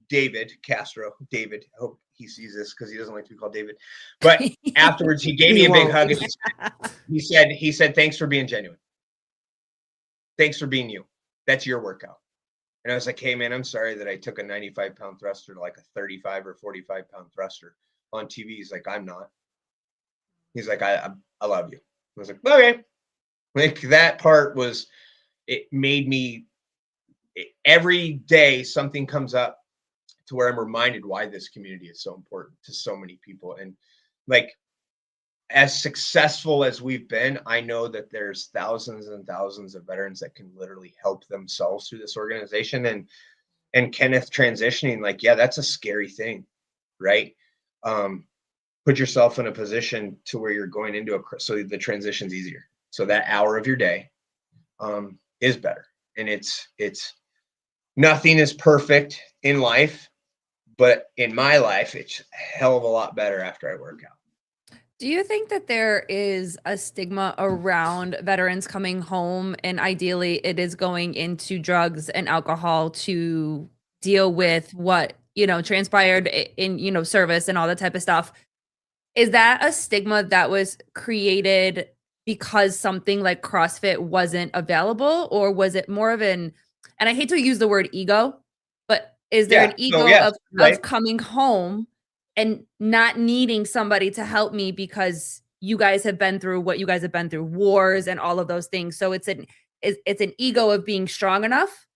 David Castro, I hope he sees this because he doesn't like to be called David. But afterwards, he gave me a big hug. And he said, thanks for being genuine. Thanks for being you. That's your workout. And I was like, hey, man, I'm sorry that I took a 95-pound thruster to like a 35 or 45-pound thruster on TV. He's like, I'm not. He's like, I love you. I was like, okay. Like that part was, it made me, every day something comes up to where I'm reminded why this community is so important to so many people. And like, as successful as we've been, I know that there's thousands and thousands of veterans that can literally help themselves through this organization. And Kenneth transitioning, like, yeah, that's a scary thing, right? Put yourself in a position to where you're going into so the transition's easier. So that hour of your day is better. And it's nothing is perfect in life, but in my life, it's a hell of a lot better after I work out. Do you think that there is a stigma around veterans coming home, and ideally it is going into drugs and alcohol to deal with what, transpired in service and all that type of stuff? Is that a stigma that was created because something like CrossFit wasn't available, or was it more of and I hate to use the word ego, but is there Yeah. an So ego yes, of right. coming home and not needing somebody to help me because you guys have been through what you guys have been through, wars and all of those things. So it's an ego of being strong enough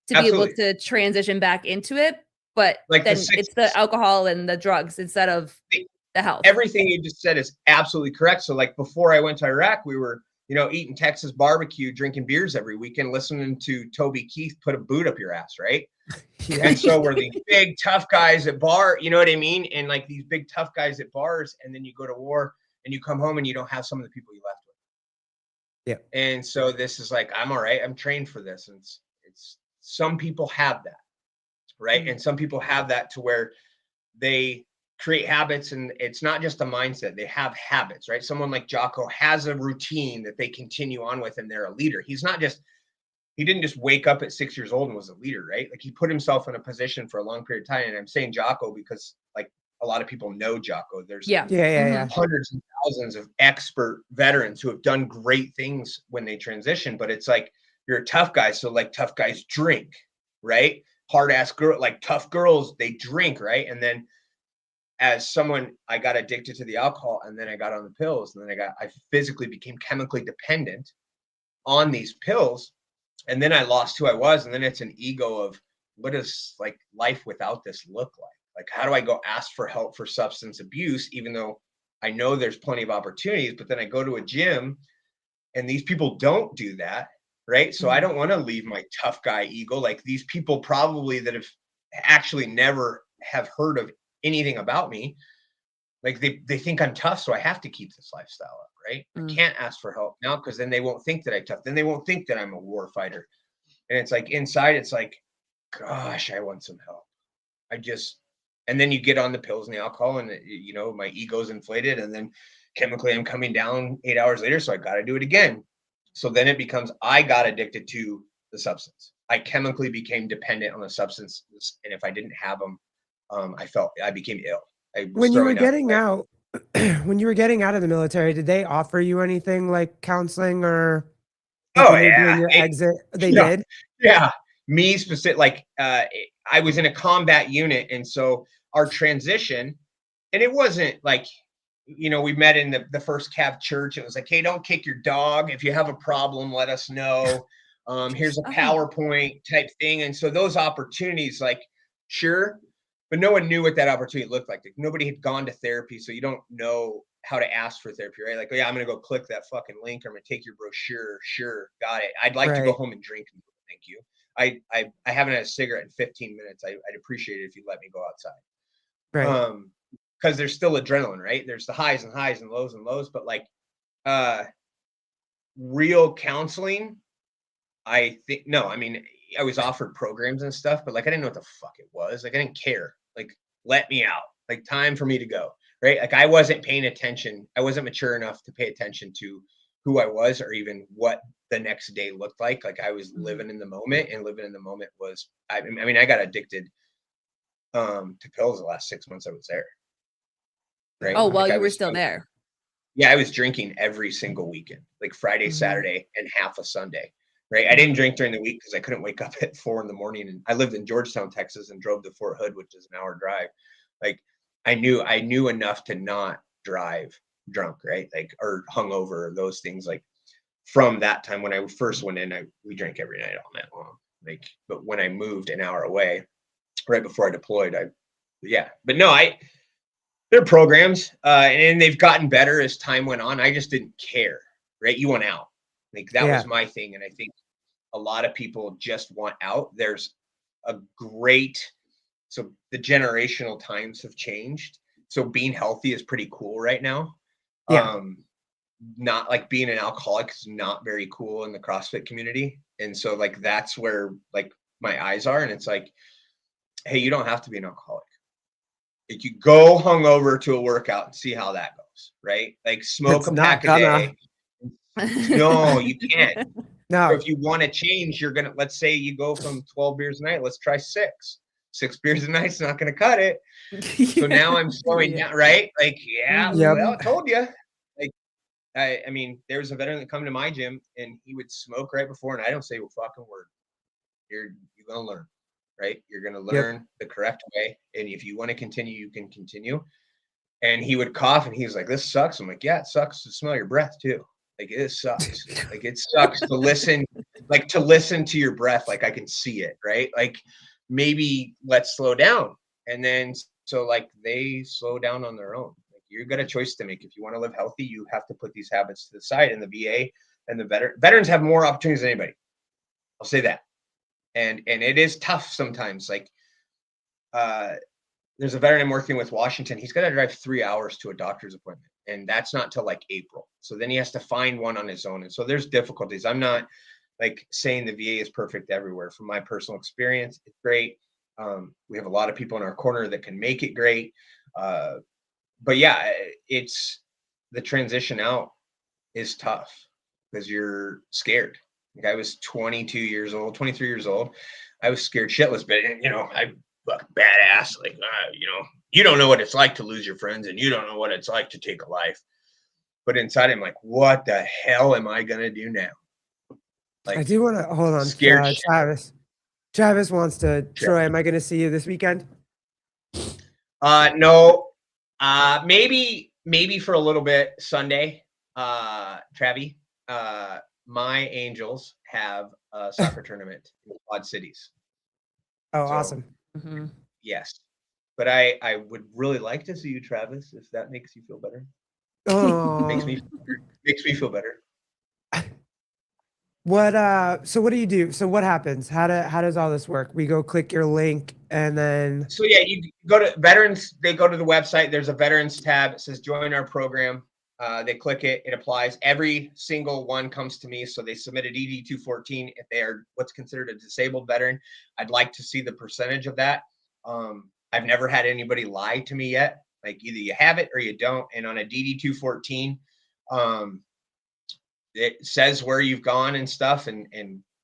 to be able Absolutely. to transition back into it, but Like the then it's the alcohol and the drugs instead of the health. everything you just said is absolutely correct. So like before I went to Iraq, we were, eating Texas barbecue, drinking beers every weekend, listening to Toby Keith put a boot up your ass, right? Yeah. And so we're these big tough guys at bar, you know what I mean? And like these big tough guys at bars, and then you go to war and you come home and you don't have some of the people you left with. Yeah. And so this is like, I'm all right, I'm trained for this. And it's some people have that, right? Mm. And some people have that to where they create habits, and it's not just a mindset, they have habits, right? Someone like Jocko has a routine that they continue on with, and they're a leader. He didn't just wake up at 6 years old and was a leader, right? Like he put himself in a position for a long period of time. And I'm saying Jocko because like a lot of people know Jocko. There's Yeah. hundreds and thousands of expert veterans who have done great things when they transition, but it's like, you're a tough guy. So like tough guys drink, right? Hard ass girl, like tough girls, they drink, right? And then as someone, I got addicted to the alcohol, and then I got on the pills, and then I physically became chemically dependent on these pills. And then I lost who I was. And then it's an ego of, what does like life without this look like? Like, how do I go ask for help for substance abuse, even though I know there's plenty of opportunities, but then I go to a gym and these people don't do that. Right. So I don't want to leave my tough guy ego. Like these people probably that have actually never have heard of anything about me. Like they think I'm tough, so I have to keep this lifestyle up, right? I can't ask for help now because then they won't think that I'm tough. Then they won't think that I'm a war fighter. And it's like inside, it's like, gosh, I want some help. And then you get on the pills and the alcohol, and my ego's inflated, and then chemically I'm coming down 8 hours later, so I got to do it again. So then it becomes, I got addicted to the substance. I chemically became dependent on the substance, and if I didn't have them, I became ill. When you were getting out, when you were getting out of the military, did they offer you anything like counseling or like when you're doing your exit? They did? Yeah. Me specific, like I was in a combat unit, and so our transition, and it wasn't like, we met in the first Cav church. It was like, hey, don't kick your dog. If you have a problem, let us know. Here's a PowerPoint type thing. And so those opportunities, like, sure, but no one knew what that opportunity looked like. Like nobody had gone to therapy, so you don't know how to ask for therapy, right? Like, oh, yeah, I'm gonna go click that fucking link, or I'm gonna take your brochure. Sure, got it. I'd like to go home and drink. Thank you. I haven't had a cigarette in 15 minutes. I'd appreciate it if you let me go outside. Right. Because there's still adrenaline, right? There's the highs and highs and lows, but like real counseling, I think, no, I mean, I was offered programs and stuff, but like I didn't know what the fuck it was. Like I didn't care. Like, let me out. Like, time for me to go. Right. Like I wasn't paying attention. I wasn't mature enough to pay attention to who I was, or even what the next day looked like. Like I was living in the moment, and living in the moment was, I mean, I got addicted to pills the last 6 months I was there. Right. Oh, while like you were still there. Yeah, I was drinking every single weekend, like Friday, Saturday, and half a Sunday. Right. I didn't drink during the week because I couldn't wake up at 4 a.m. And I lived in Georgetown, Texas, and drove to Fort Hood, which is an hour drive. Like I knew enough to not drive drunk, right? Like, or hungover, or those things. Like from that time when I first went in, we drank every night all night long. Like, but when I moved an hour away, right before I deployed, but no, they're programs, and they've gotten better as time went on. I just didn't care, right? You want out. Like that was my thing. And I think a lot of people just want out. There's so the generational times have changed. So being healthy is pretty cool right now. Yeah. Not like being an alcoholic is not very cool in the CrossFit community. And so like, that's where like my eyes are. And it's like, hey, you don't have to be an alcoholic. Like, you go hungover to a workout and see how that goes, right? Like, smoke a pack a day. No, you can't. No. So if you want to change, you're gonna, let's say you go from 12 beers a night, let's try 6 beers a night's not gonna cut it. So now I'm slowing down, right? Like, yeah, Yep. well, I told you. Like, I mean, there was a veteran that come to my gym and he would smoke right before, and I don't say a fucking word. You're gonna learn, right? You're gonna learn the correct way, and if you want to continue, you can continue. And he would cough, and he was like, "This sucks." I'm like, "Yeah, it sucks to smell your breath too. Like, it sucks. Like, it sucks to listen, like, to listen to your breath. Like, I can see it, right? Like, maybe let's slow down." And then so like they slow down on their own. Like, you've got a choice to make. If you want to live healthy, you have to put these habits to the side. And the VA and the veterans have more opportunities than anybody. I'll say that. And it is tough sometimes. Like, there's a veteran I'm working with, Washington. He's got to drive 3 hours to a doctor's appointment, and that's not till like April. So then he has to find one on his own. And so there's difficulties. I'm not like saying the VA is perfect everywhere. From my personal experience, it's great. We have a lot of people in our corner that can make it great. But yeah, it's the transition out is tough because you're scared. Like, I was 23 years old. I was scared shitless, but I look badass. Like, you don't know what it's like to lose your friends, and you don't know what it's like to take a life. But inside, I'm like, what the hell am I gonna do now? Like, I do want to hold on. Scared. Travis. Travis wants to. Troy, am I going to see you this weekend? No. Maybe for a little bit Sunday. Travi. My Angels have a soccer tournament in Quad Cities. Oh, So, awesome. Mm-hmm. Yes. But I would really like to see you, Travis, if that makes you feel better. Oh. Makes me feel better. So what do you do? So what happens? How does all this work? We go click your link and then. So yeah, you go to veterans, they go to the website. There's a veterans tab. It says join our program. They click it, it applies. Every single one comes to me. So they submitted ED 214. If they are what's considered a disabled veteran, I'd like to see the percentage of that. I've never had anybody lie to me yet. Like, either you have it or you don't. And on a DD 214, it says where you've gone and stuff, and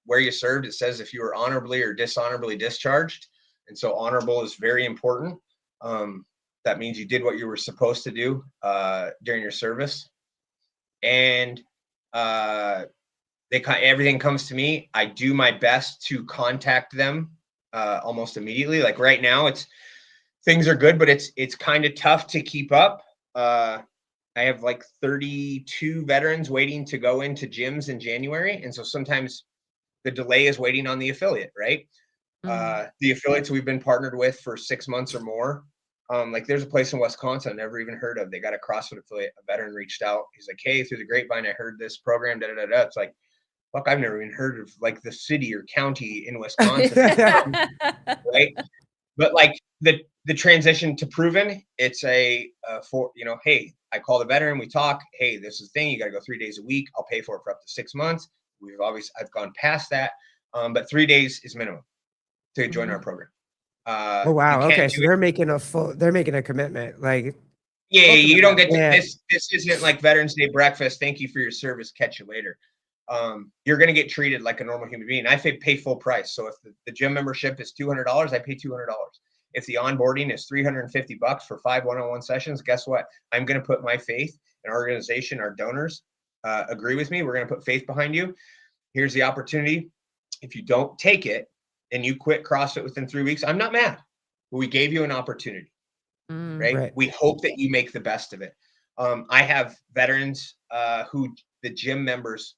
where you served. It says if you were honorably or dishonorably discharged. And so honorable is very important. That means you did what you were supposed to do during your service. And everything comes to me. I do my best to contact them almost immediately. Like, right now, things are good, but it's kind of tough to keep up. I have like 32 veterans waiting to go into gyms in January. And so sometimes the delay is waiting on the affiliate, right? Mm-hmm. The affiliates we've been partnered with for 6 months or more. Like, there's a place in Wisconsin I never even heard of. They got a CrossFit affiliate. A veteran reached out. He's like, "Hey, through the grapevine, I heard this program, da, da, da, da." It's like, fuck, I've never even heard of like the city or county in Wisconsin. Right? But like the transition to proven, it's hey, I call the veteran, we talk. Hey, this is the thing. You got to go 3 days a week. I'll pay for it for up to 6 months. I've gone past that. But 3 days is minimum to join our program. Oh, wow. Okay. So they're making a commitment. Like, yeah, you don't get to this. This isn't like Veterans Day breakfast. Thank you for your service. Catch you later. You're going to get treated like a normal human being. I pay full price. So if the gym membership is $200, I pay $200. If the onboarding is $350 for 5 one-on-one sessions, guess what? I'm going to put my faith in our organization. Our donors agree with me. We're going to put faith behind you. Here's the opportunity. If you don't take it and you quit CrossFit within 3 weeks, I'm not mad. But we gave you an opportunity, right? We hope that you make the best of it. I have veterans who the gym members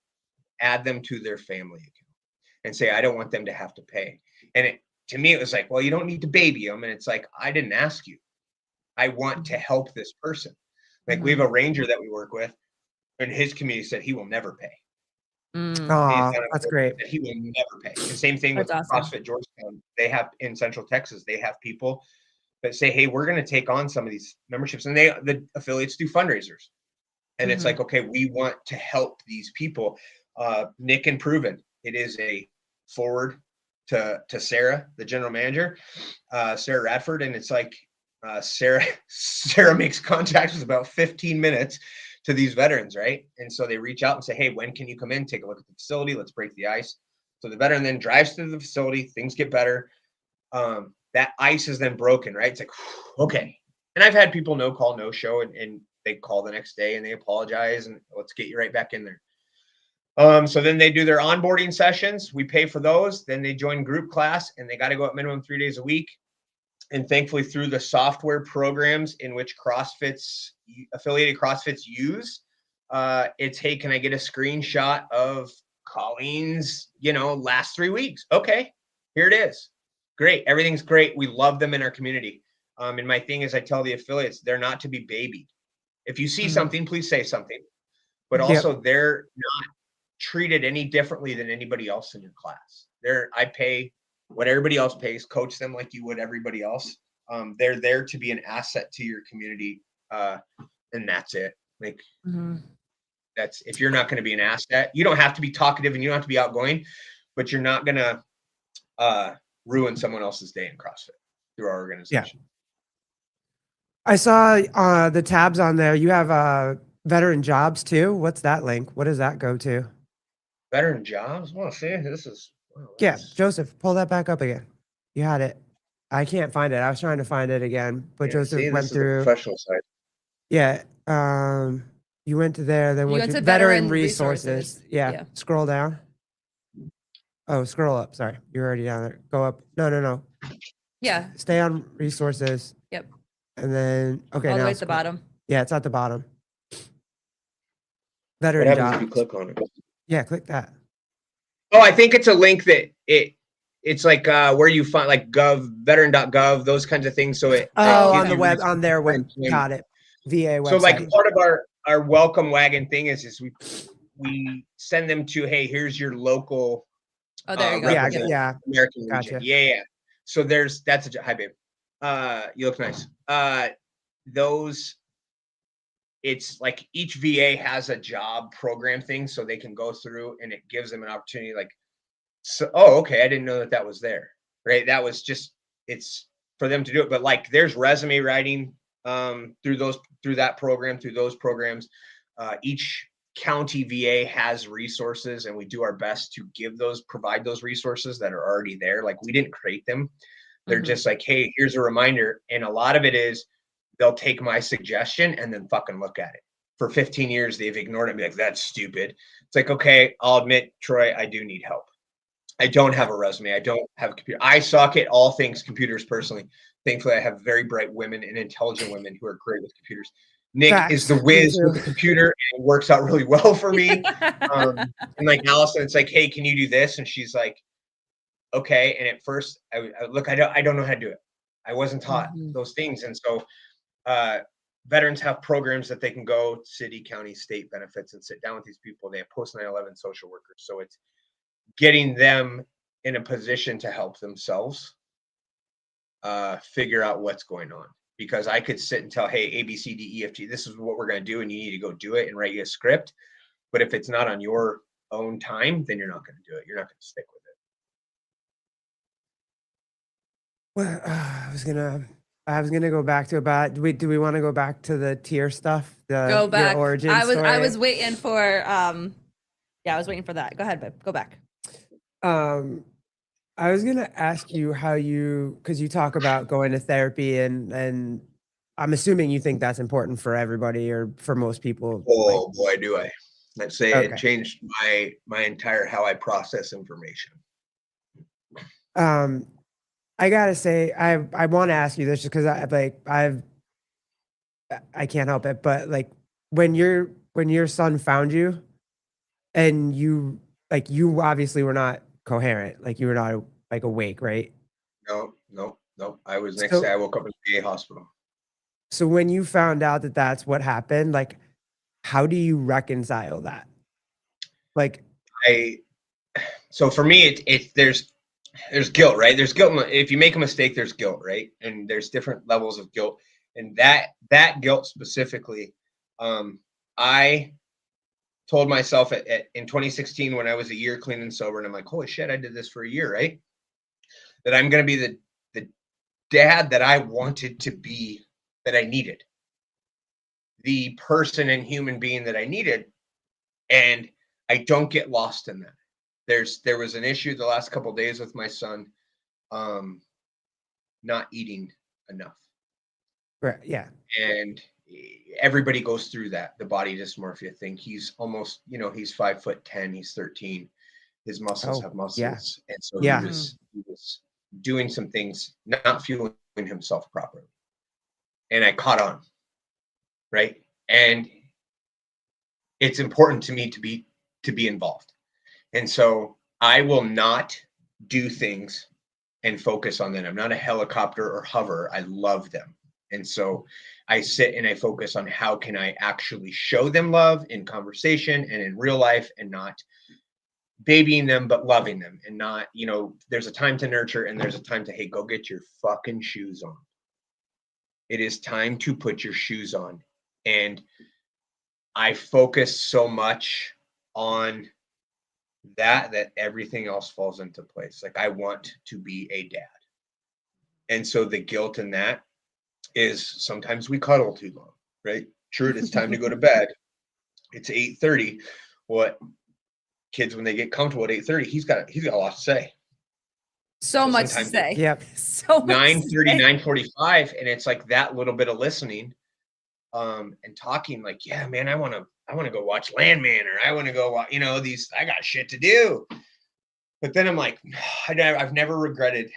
add them to their family account and say, I don't want them to have to pay. And to me, it was like, well, you don't need to baby them. And it's like, I didn't ask you. I want to help this person. Like, we have a ranger that we work with, and his community said he will never pay. Oh, that's great. That he will never pay. The same thing with CrossFit Georgetown. They have in Central Texas, they have people that say, hey, we're going to take on some of these memberships. And the affiliates do fundraisers. And it's like, okay, we want to help these people. Nick and Proven, it is a forward to Sarah, the general manager, Sarah Radford, and it's like Sarah makes contact with about 15 minutes to these veterans, right? And so they reach out and say, hey, when can you come in, take a look at the facility, let's break the ice. So the veteran then drives to the facility, things get better. That ice is then broken, right? It's like, okay. And I've had people no call, no show, and they call the next day and they apologize and let's get you right back in there. So then they do their onboarding sessions. We pay for those. Then they join group class and they got to go up minimum 3 days a week. And thankfully through the software programs in which affiliated CrossFits use, it's, hey, can I get a screenshot of Colleen's, last 3 weeks? Okay, here it is. Great. Everything's great. We love them in our community. And my thing is I tell the affiliates, they're not to be babied. If you see something, please say something. But also they're not treated any differently than anybody else in your class. I pay what everybody else pays, coach them like you would everybody else. They're there to be an asset to your community. And that's it. Like that's, if you're not going to be an asset, you don't have to be talkative and you don't have to be outgoing, but you're not going to ruin someone else's day in CrossFit through our organization. I saw the tabs on there. You have veteran jobs too. What's that link? What does that go to? Veteran jobs? Well, see, this is. Wow, yeah, Joseph, pull that back up again. You had it. I can't find it. I was trying to find it again, but Joseph went through. The professional side. Yeah. You went to there, then went to veteran resources. Yeah. Scroll down. Oh, scroll up. Sorry. You're already down there. Go up. No. Yeah. Stay on resources. Yep. And then, okay. All the now way at the bottom. Yeah, it's at the bottom. Veteran what happens jobs. if you click on it? Yeah, click that. Oh, I think it's a link that it's like where you find like veteran.gov, those kinds of things. So it on the web, on their web. Got it. VA website. So like part of our welcome wagon thing is we send them to, hey, here's your local. Oh, there you go. Yeah. American Gotcha. Legion. Yeah. So that's hi babe. You look nice. It's like each VA has a job program thing, so they can go through and it gives them an opportunity. Like, so, oh, okay, I didn't know that was there, right? That was just, it's for them to do it. But like, there's resume writing through that program, through those programs. Each county VA has resources, and we do our best to provide those resources that are already there. Like, we didn't create them; they're just like, hey, here's a reminder. And a lot of it is, they'll take my suggestion and then fucking look at it. For 15 years, they've ignored it and be like, that's stupid. It's like, okay, I'll admit, Troy, I do need help. I don't have a resume. I don't have a computer. I suck at all things computers personally. Thankfully, I have very bright women and intelligent women who are great with computers. Nick is the whiz with the computer and it works out really well for me. And like Allison, it's like, hey, can you do this? And she's like, okay. And at first, I don't know how to do it. I wasn't taught those things. And so veterans have programs that they can go city, county, state benefits and sit down with these people. They have post 9/11 social workers. So it's getting them in a position to help themselves figure out what's going on. Because I could sit and tell, hey, A, B, C, D, E, F, G, this is what we're going to do. And you need to go do it and write you a script. But if it's not on your own time, then you're not going to do it. You're not going to stick with it. Well, I was gonna go back to about. Do we want to go back to the tier stuff? Go back. Your origin I story? was waiting for. I was waiting for that. Go ahead, babe. Go back. I was gonna ask you because you talk about going to therapy and I'm assuming you think that's important for everybody or for most people. Oh boy, do I! Let's say it changed my entire how I process information. I gotta say, I want to ask you this just because I can't help it, but like when your son found you, and you obviously were not coherent, like you were not like awake, right? No. I was next day. I woke up in the VA hospital. So when you found out that that's what happened, like, how do you reconcile that? Like, so for me, there's guilt, right? There's guilt. If you make a mistake, there's guilt, right? And there's different levels of guilt. And that guilt specifically, I told myself in 2016 when I was a year clean and sober, and I'm like, holy shit, I did this for a year, right? that I'm going to be the dad that I wanted to be, that I needed, the person and human being that I needed. And I don't get lost in that. There was an issue the last couple of days with my son, not eating enough. Right. Yeah. And everybody goes through that, the body dysmorphia thing. He's almost, he's 5'10", he's 13. His muscles have muscles. And so Yeah. he was doing some things, not fueling himself properly. And I caught on. Right. And it's important to me to be involved. And so I will not do things and focus on them. I'm not a helicopter or hover. I love them. And so I sit and I focus on how can I actually show them love in conversation and in real life, and not babying them, but loving them. And not, there's a time to nurture and there's a time to, hey, go get your fucking shoes on. It is time to put your shoes on. And I focus so much on that everything else falls into place. Like, I want to be a dad. And so the guilt in that is sometimes we cuddle too long, right? Sure, it's time to go to bed. It's 8:30. What kids, when they get comfortable at 8:30, he's got a lot to say. So much to say. Yep. So much 9:30, 9:45, and it's like that little bit of listening, and talking, like, yeah, man, I want to go watch Landman, or I want to go watch, I got shit to do. But then I'm like, I've never regretted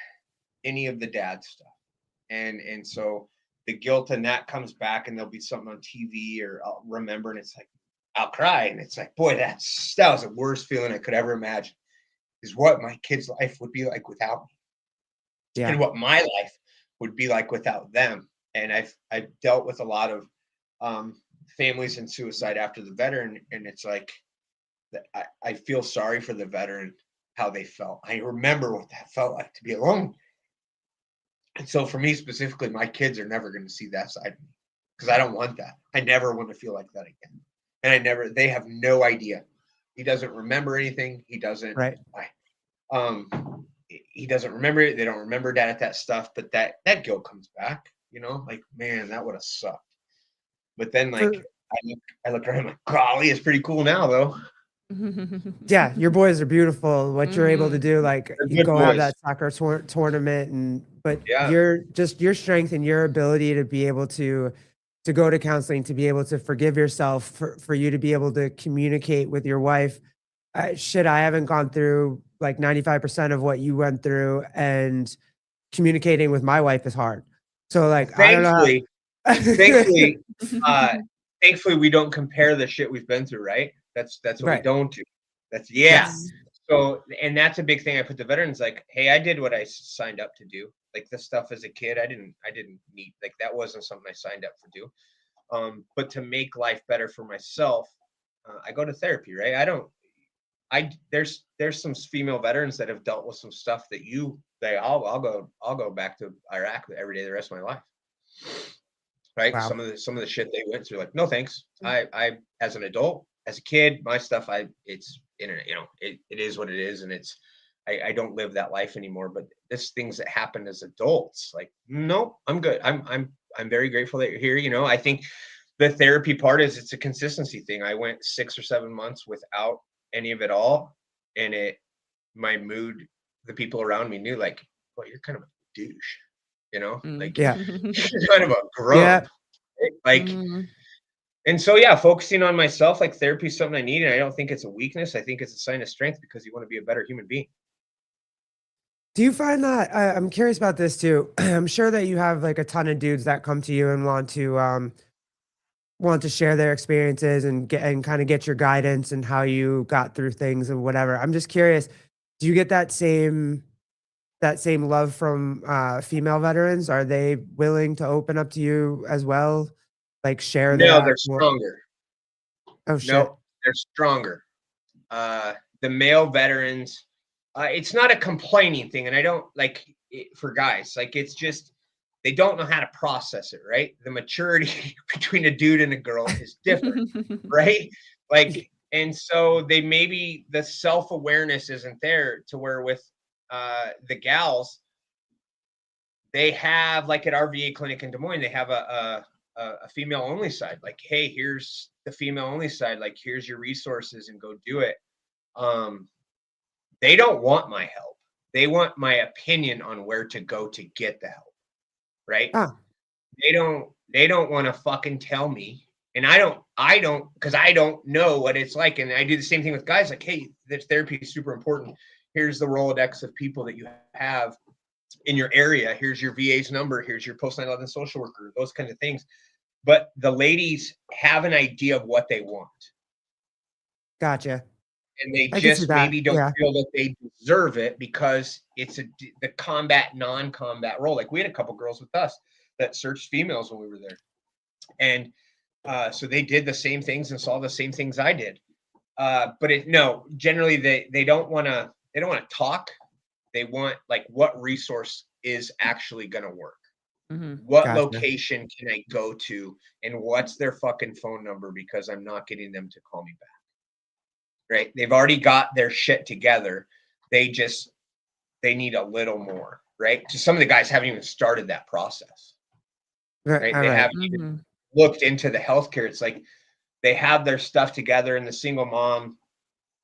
any of the dad stuff. And so the guilt in that comes back, and there'll be something on TV, or I'll remember, and it's like, I'll cry. And it's like, boy, that was the worst feeling I could ever imagine, is what my kid's life would be like without me. Yeah. And what my life would be like without them. And I've dealt with a lot of families in suicide after the veteran, and it's like, I feel sorry for the veteran, how they felt. I remember what that felt like to be alone. And so for me specifically, my kids are never going to see that side of me, because I don't want that. I never want to feel like that again. And they have no idea. He doesn't remember anything. He doesn't. Right. He doesn't remember it. They don't remember dad at that stuff, but that guilt comes back, like, man, that would have sucked. But then, like, I look around, like, golly, it's pretty cool now, though. Yeah, your boys are beautiful. What you're able to do, like, you go have that soccer tournament, but your strength and your ability to be able to go to counseling, to be able to forgive yourself, for you to be able to communicate with your wife. I haven't gone through like 95% of what you went through, and communicating with my wife is hard. So, like, thankfully, thankfully we don't compare the shit we've been through, right? That's what we don't do. So, and that's a big thing. I put the veterans, like, hey, I did what I signed up to do. Like, this stuff as a kid, I didn't need, like, that wasn't something I signed up to do. But to make life better for myself, I go to therapy, right? There's some female veterans that have dealt with some stuff that I'll go back to Iraq every day the rest of my life. Right. Wow. Some of the shit they went through, like, no thanks. I as an adult, as a kid, my stuff, it's internet, it is what it is. And I don't live that life anymore, but there's things that happen as adults. Like, nope, I'm good. I'm very grateful that you're here. I think the therapy part is, it's a consistency thing. I went 6 or 7 months without any of it all. And my mood, the people around me knew, like, well, you're kind of a douche, like, you're kind of a grump. Like, and so, focusing on myself, like, therapy is something I need. And I don't think it's a weakness. I think it's a sign of strength, because you want to be a better human being. Do you find that, I'm curious about this too. I'm sure that you have, like, a ton of dudes that come to you and want to share their experiences and kind of get your guidance and how you got through things and whatever. I'm just curious, do you get that same love from female veterans? Are they willing to open up to you as well? Like, share their... No, they're stronger. Oh, shit. No, they're stronger. The male veterans, it's not a complaining thing. And I don't, like, for guys, like, it's just, they don't know how to process it, right? The maturity between a dude and a girl is different, right? Like, and so they maybe, the self-awareness isn't there to where with the gals, they have, like at our VA clinic in Des Moines, they have a female only side. Like, hey, here's the female only side. Like, here's your resources and go do it. They don't want my help. They want my opinion on where to go to get the help. Right. Ah. They don't want to fucking tell me. And I don't, because I don't know what it's like. And I do the same thing with guys like, hey, this therapy is super important. Here's the Rolodex of people that you have in your area. Here's your VA's number. Here's your post 9/11 social worker, those kinds of things. But the ladies have an idea of what they want. Gotcha. And they just maybe don't feel that they deserve it because it's the combat, non-combat role. Like we had a couple girls with us that searched females when we were there. And so they did the same things and saw the same things I did. But generally they don't want to talk. They want like what resource is actually going to work. What location can I go to and what's their fucking phone number because I'm not getting them to call me back. Right? They've already got their shit together. They need a little more, right? So some of the guys haven't even started that process. Right? They haven't even looked into the healthcare. It's like they have their stuff together and the single mom,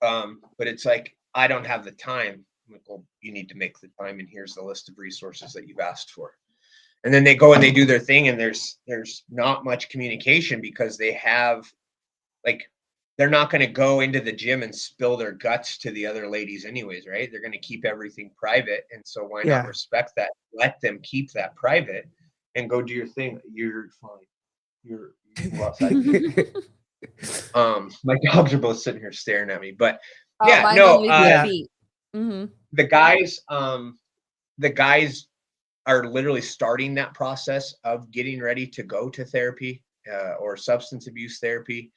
but it's like, I don't have the time. I'm like, well, you need to make the time, and here's the list of resources that you've asked for. And then they go and they do their thing, and there's not much communication because they have like, they're not going to go into the gym and spill their guts to the other ladies anyways, right? They're going to keep everything private. And so why not respect that? Let them keep that private and go do your thing. You're fine. You go outside. My dogs are both sitting here staring at me, but the guys are literally starting that process of getting ready to go to therapy or substance abuse therapy.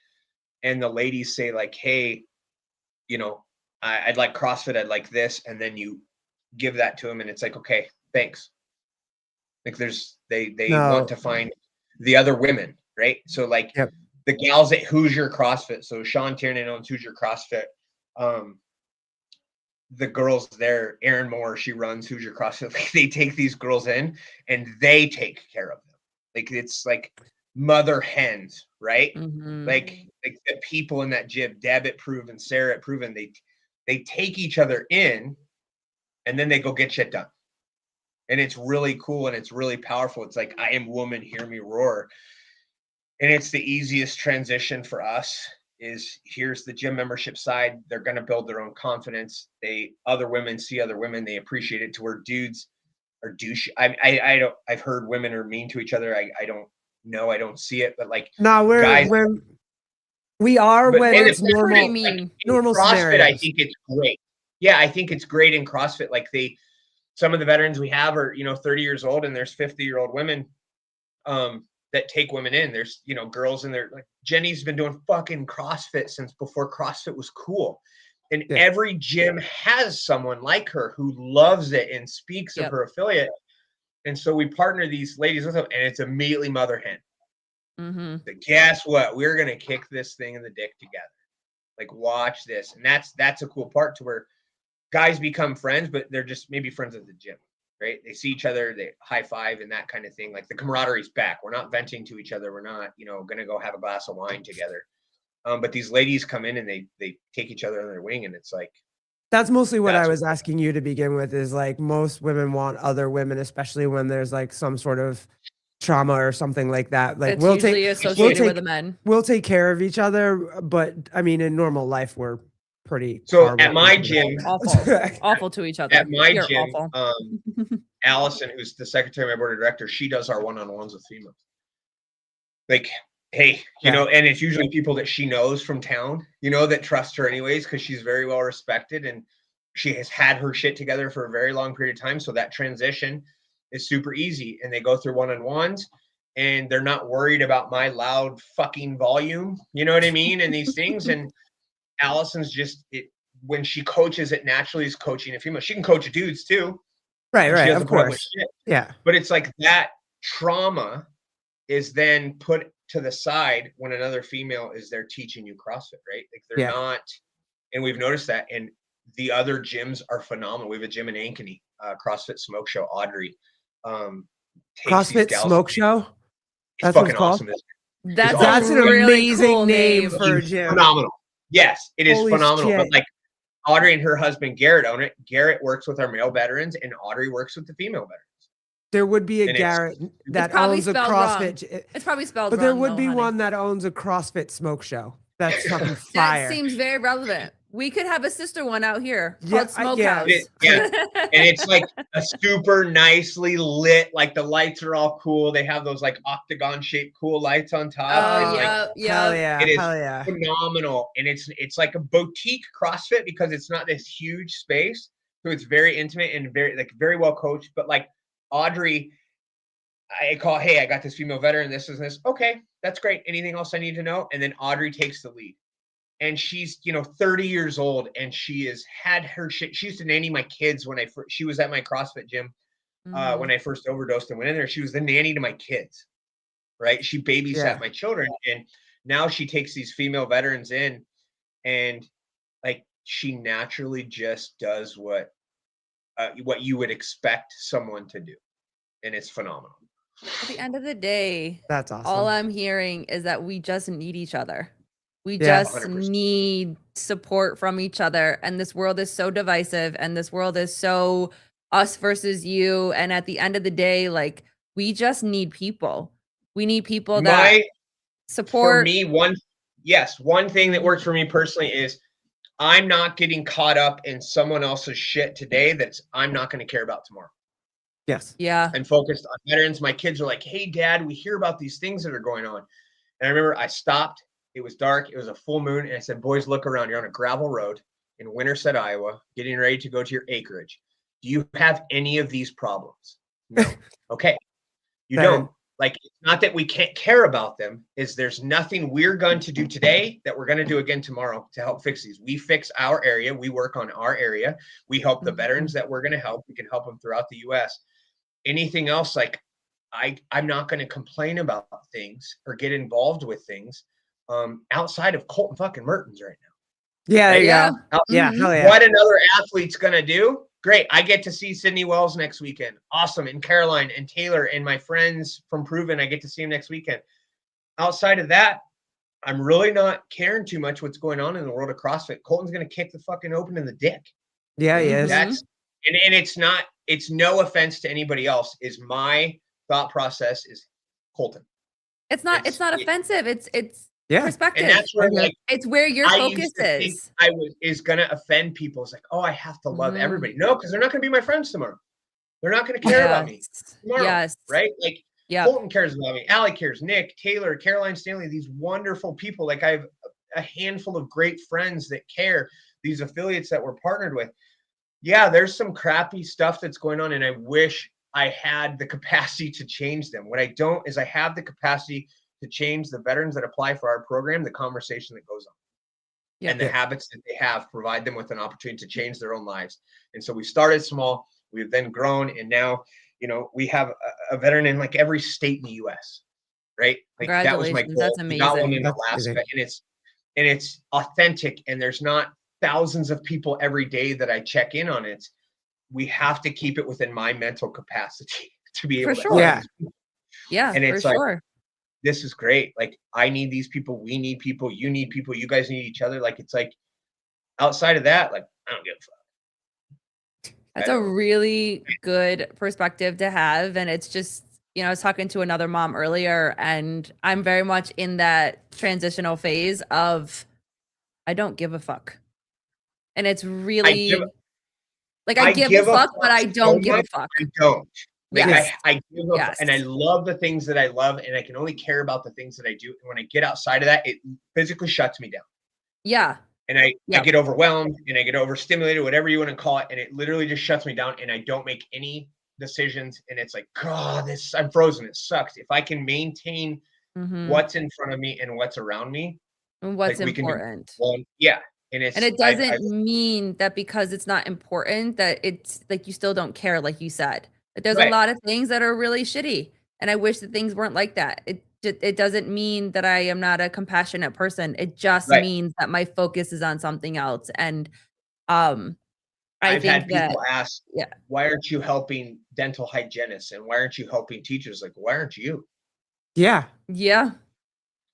And the ladies say like, hey, I'd like CrossFit. I'd like this. And then you give that to them and it's like, okay, thanks. Like they want to find the other women, right? So like the gals at Hoosier CrossFit. So Sean Tiernan owns Hoosier CrossFit. The girls there, Erin Moore, she runs Hoosier CrossFit. Like, they take these girls in and they take care of them. Like it's like mother hens, right? Like the people in that gym, Deb at Proven, Sarah at Proven, they take each other in and then they go get shit done. And it's really cool and it's really powerful. It's like, I am woman, hear me roar. And it's the easiest transition for us is here's the gym membership side. They're going to build their own confidence. Other women see other women, they appreciate it, to where dudes are douche. I've heard women are mean to each other. I don't know. I don't see it, but like, we are when it's normal. Normal CrossFit, scenarios. I think it's great. Yeah, I think it's great in CrossFit. Like some of the veterans we have are 30 years old, and there's 50-year-old women that take women in. There's girls in there. Like Jenny's been doing fucking CrossFit since before CrossFit was cool. And every gym has someone like her who loves it and speaks of her affiliate. And so we partner these ladies with them, and it's immediately mother hen. But guess what? We're going to kick this thing in the dick together. Like, watch this. And that's a cool part, to where guys become friends, but they're just maybe friends at the gym, right? They see each other, they high five and that kind of thing. Like, the camaraderie's back. We're not venting to each other. We're not, going to go have a glass of wine together. But these ladies come in and they take each other under their wing, and it's like, that's mostly what I was asking you to begin with, is like, most women want other women, especially when there's like some sort of trauma or something like that. Like, we'll take care of each other, but I mean, in normal life, we're pretty. So at my gym, awful to each other. At my gym, Allison, who's the secretary of my board of directors, she does our one-on-ones with females. Like, hey, and it's usually people that she knows from town, that trust her anyways, because she's very well respected and she has had her shit together for a very long period of time. So that transition is super easy, and they go through one-on-ones, and they're not worried about my loud fucking volume. You know what I mean? And these things. And Allison's when she coaches, it naturally is coaching a female. She can coach dudes too. Right. Of course. Yeah. But it's like that trauma is then put to the side when another female is there teaching you CrossFit, right? Like, they're not, and we've noticed that. And the other gyms are phenomenal. We have a gym in Ankeny, CrossFit Smoke Show, Audrey. takes these CrossFit gals. Smoke Show. It's That's what fucking it's called. awesome. That's awesome. That's a an really amazing cool name for a It's gym. phenomenal. Yes, it is Holy phenomenal. But shit. like Audrey and her husband Garrett own it. Garrett works with our male veterans, and Audrey works with the female veterans. There would be a And it's- Garrett that probably owns a spelled wrong. CrossFit. It's probably spelled But wrong. there would though, be honey. one that owns a CrossFit Smoke Show. That's fucking That fire. seems very relevant. We could have a sister one out here Yeah, called Smokehouse. yeah. Yeah. And it's like a super nicely lit, like the lights are all cool. They have those like octagon shaped cool lights on top. Oh, It's like, yeah. Hell yeah. It is Hell yeah. phenomenal. And it's like a boutique CrossFit because it's not this huge space. So it's very intimate and very well coached. But like Audrey, I call, hey, I got this female veteran, this is this. Okay, that's great. Anything else I need to know? And then Audrey takes the lead. And she's, 30 years old, and she has had her shit. She used to nanny my kids when she was at my CrossFit gym when I first overdosed and went in there. She was the nanny to my kids, right? She babysat my children, and now she takes these female veterans in, and like she naturally just does what you would expect someone to do, and it's phenomenal. At the end of the day, That's awesome. all I'm hearing is that we just need each other. We Yeah. just 100%. need support from each other. And this world is so divisive, and this world is so us versus you. And at the end of the day, like, we just need people. We need people that support. For me, one thing that works for me personally is I'm not getting caught up in someone else's shit today that I'm not going to care about tomorrow. Yes. Yeah. I'm focused on veterans. My kids are like, hey, Dad, we hear about these things that are going on. And I remember I stopped. It was dark. It was a full moon. And I said, boys, look around. You're on a gravel road in Winterset, Iowa, getting ready to go to your acreage. Do you have any of these problems? No. Okay. You don't. Like, it's not that we can't care about them. There's nothing we're going to do today that we're going to do again tomorrow to help fix these. We fix our area. We work on our area. We help the veterans that we're going to help. We can help them throughout the U.S. Anything else, like I'm not going to complain about things or get involved with things outside of Colton fucking Mertens right now. Yeah, there you go. Yeah, hell yeah. What another athlete's going to do? Great. I get to see Sydney Wells next weekend. Awesome. And Caroline and Taylor and my friends from Proven, I get to see them next weekend. Outside of that, I'm really not caring too much what's going on in the world of CrossFit. Colton's going to kick the fucking open in the dick. Yeah, he is. And it's no offense to anybody else. Is my thought process is Colton. It's not offensive. It's perspective. And that's where it's where your focus is. Is going to offend people. It's like, oh, I have to love everybody. No, because they're not going to be my friends tomorrow. They're not going to care about me tomorrow. Yes. Right? Like, Colton cares about me. Allie cares. Nick, Taylor, Caroline Stanley, these wonderful people. Like, I have a handful of great friends that care. These affiliates that we're partnered with. Yeah, there's some crappy stuff that's going on, and I wish I had the capacity to change them. What I don't is I have the capacity to change the veterans that apply for our program, the conversation that goes on, and the habits that they have, provide them with an opportunity to change their own lives. And so we started small, we've then grown, and now, we have a veteran in like every state in the U.S., right? Like that was my goal. That's amazing. We got one in Alaska, and it's authentic, and there's not thousands of people every day that I check in on it. We have to keep it within my mental capacity to be able to. Yeah. And it's like, this is great. Like, I need these people. We need people. You need people. You guys need each other. Like, it's like outside of that, like, I don't give a fuck. That's a really good perspective to have. And it's just, I was talking to another mom earlier, and I'm very much in that transitional phase of I don't give a fuck. And it's really I give a fuck, but I don't give a fuck. I don't. Like, Yes. I give a fuck, and I love the things that I love, and I can only care about the things that I do. And when I get outside of that, it physically shuts me down. Yeah. And I get overwhelmed, and I get overstimulated, whatever you want to call it. And it literally just shuts me down, and I don't make any decisions. And it's like, God, I'm frozen. It sucks. If I can maintain what's in front of me and what's around me, and what's important. And it doesn't mean that because it's not important that it's like you still don't care, like you said. Like, there's a lot of things that are really shitty, and I wish that things weren't like that. It doesn't mean that I am not a compassionate person. It just means that my focus is on something else. And I've think had that, people ask, yeah. why aren't you helping dental hygienists? And why aren't you helping teachers? Like, why aren't you? Yeah. Yeah.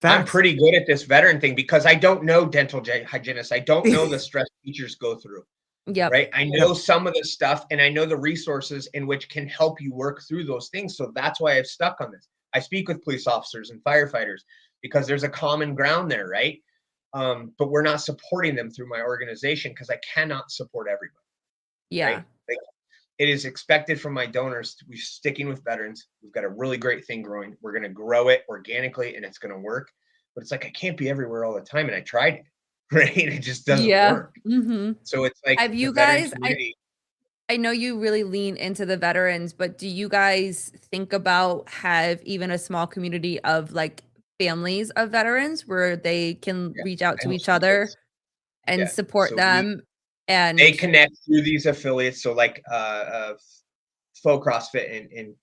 I'm Facts. pretty good at this veteran thing because I don't know dental hygienists. I don't know the stress teachers go through, Yep. right? I know some of the stuff and I know the resources in which can help you work through those things. So that's why I've stuck on this. I speak with police officers and firefighters because there's a common ground there, right? But we're not supporting them through my organization because I cannot support everybody. Yeah. Right? Like, it is expected from my donors to be sticking with veterans. We've got a really great thing growing. We're going to grow it organically and it's going to work. But it's like, I can't be everywhere all the time. And I tried it, right? It just doesn't work. So it's like, have you guys, I know you really lean into the veterans, but do you guys think about have even a small community of like families of veterans where they can reach out to each other and support them? And they connect through these affiliates. So like Faux CrossFit in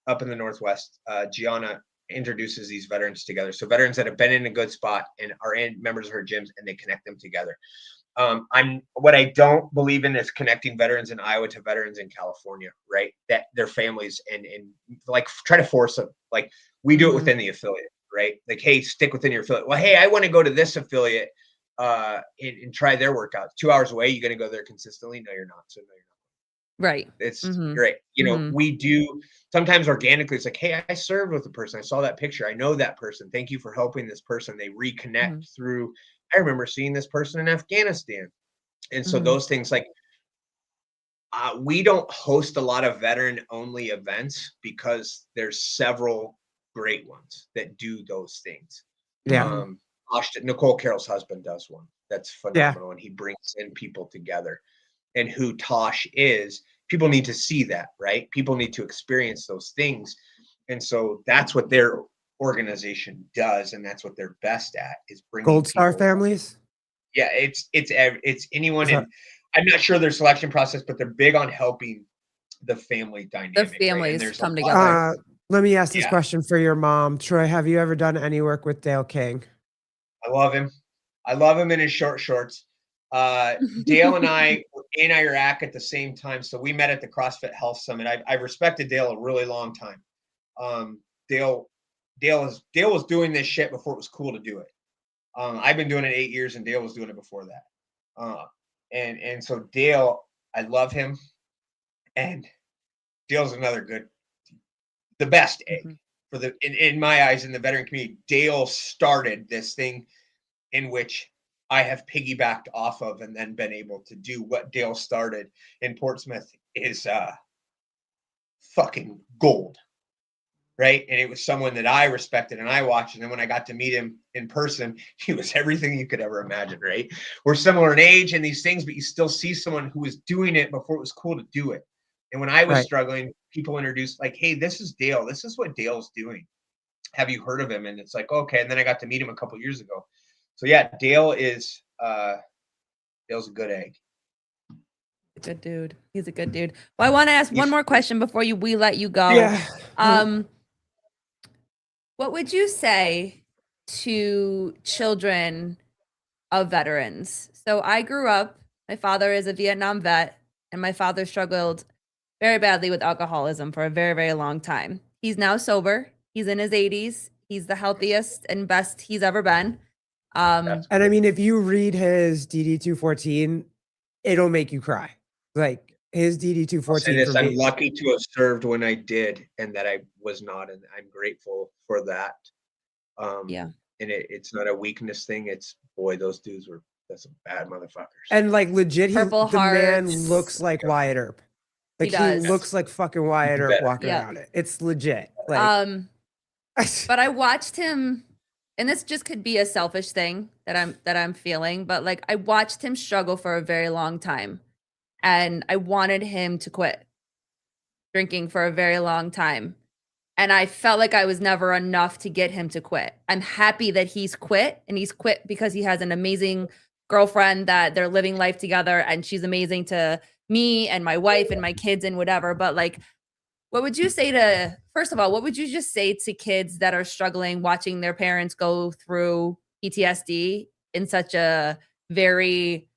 up in the Northwest, Gianna introduces these veterans together. So veterans that have been in a good spot and are in members of her gyms, and they connect them together. What I don't believe in is connecting veterans in Iowa to veterans in California, right? That their families and like try to force them. Like we do it within the affiliate, right? Like, hey, stick within your affiliate. Well, hey, I want to go to this affiliate and try their workouts. 2 hours away, you're going to go there consistently? No, you're not. So no, you're not. Right. It's great. You know, we do sometimes organically. It's like, hey, I served with a person. I saw that picture. I know that person. Thank you for helping this person. They reconnect through. I remember seeing this person in Afghanistan. And so those things, like, we don't host a lot of veteran only events because there's several great ones that do those things. Yeah. Nicole Carroll's husband does one. That's phenomenal. And he brings in people together. And who Tosh is, people need to see that, right? People need to experience those things. And so that's what their organization does. And that's what they're best at, is bringing Gold Star people. families. Yeah, it's anyone. And I'm not sure their selection process, but they're big on helping the family dynamic. The families right? come together. Let me ask this question for your mom. Troy, have you ever done any work with Dale King? I love him. I love him in his short shorts. Dale and I were in Iraq at the same time, so we met at the CrossFit Health Summit. I've respected Dale a really long time. Dale was doing this shit before it was cool to do it. I've been doing it 8 years, and Dale was doing it before that. And so Dale, I love him, and Dale's the best egg for in my eyes in the veteran community. Dale started this thing in which I have piggybacked off of and then been able to do what Dale started in Portsmouth is fucking gold, right? And it was someone that I respected and I watched. And then when I got to meet him in person, he was everything you could ever imagine, right? We're similar in age and these things, but you still see someone who was doing it before it was cool to do it. And when I was struggling, people introduced like, hey, this is Dale. This is what Dale's doing. Have you heard of him? And it's like, okay. And then I got to meet him a couple years ago. So yeah, Dale's a good egg. Good dude. He's a good dude. Well, I want to ask one more question before we let you go. Yeah. What would you say to children of veterans? So I grew up, my father is a Vietnam vet, and my father struggled very badly with alcoholism for a very, very long time. He's now sober. He's in his 80s. He's the healthiest and best he's ever been. And I mean, if you read his DD 214, it'll make you cry. Like his DD 214. I'm lucky to have served when I did, and that I was not, and I'm grateful for that. And it's not a weakness thing. It's those dudes that's some bad motherfuckers. And like legit, Purple the man Hearts. looks like Wyatt Earp. Like he looks like fucking Wyatt Earp walking around it. It's legit. Like, but I watched him, and this just could be a selfish thing that I'm feeling, but like I watched him struggle for a very long time, and I wanted him to quit drinking for a very long time, and I felt like I was never enough to get him to quit. I'm happy that he's quit, and he's quit because he has an amazing girlfriend that they're living life together, and she's amazing to me and my wife and my kids and whatever. But like, what would you say to, first of all, what would you just say to kids that are struggling watching their parents go through PTSD in such a very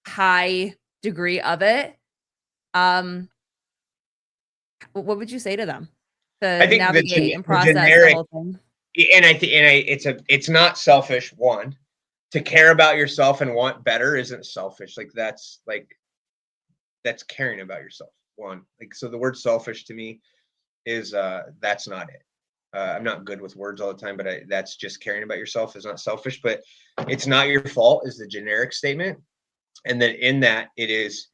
high degree of it? What would you say to them to I think navigate and the process the generic, whole thing? and it's not selfish. One, to care about yourself and want better isn't selfish. That's caring about yourself. One, so the word selfish to me is that's not it. I'm not good with words all the time, but that's just caring about yourself is not selfish. But it's not your fault is the generic statement, and then in that it is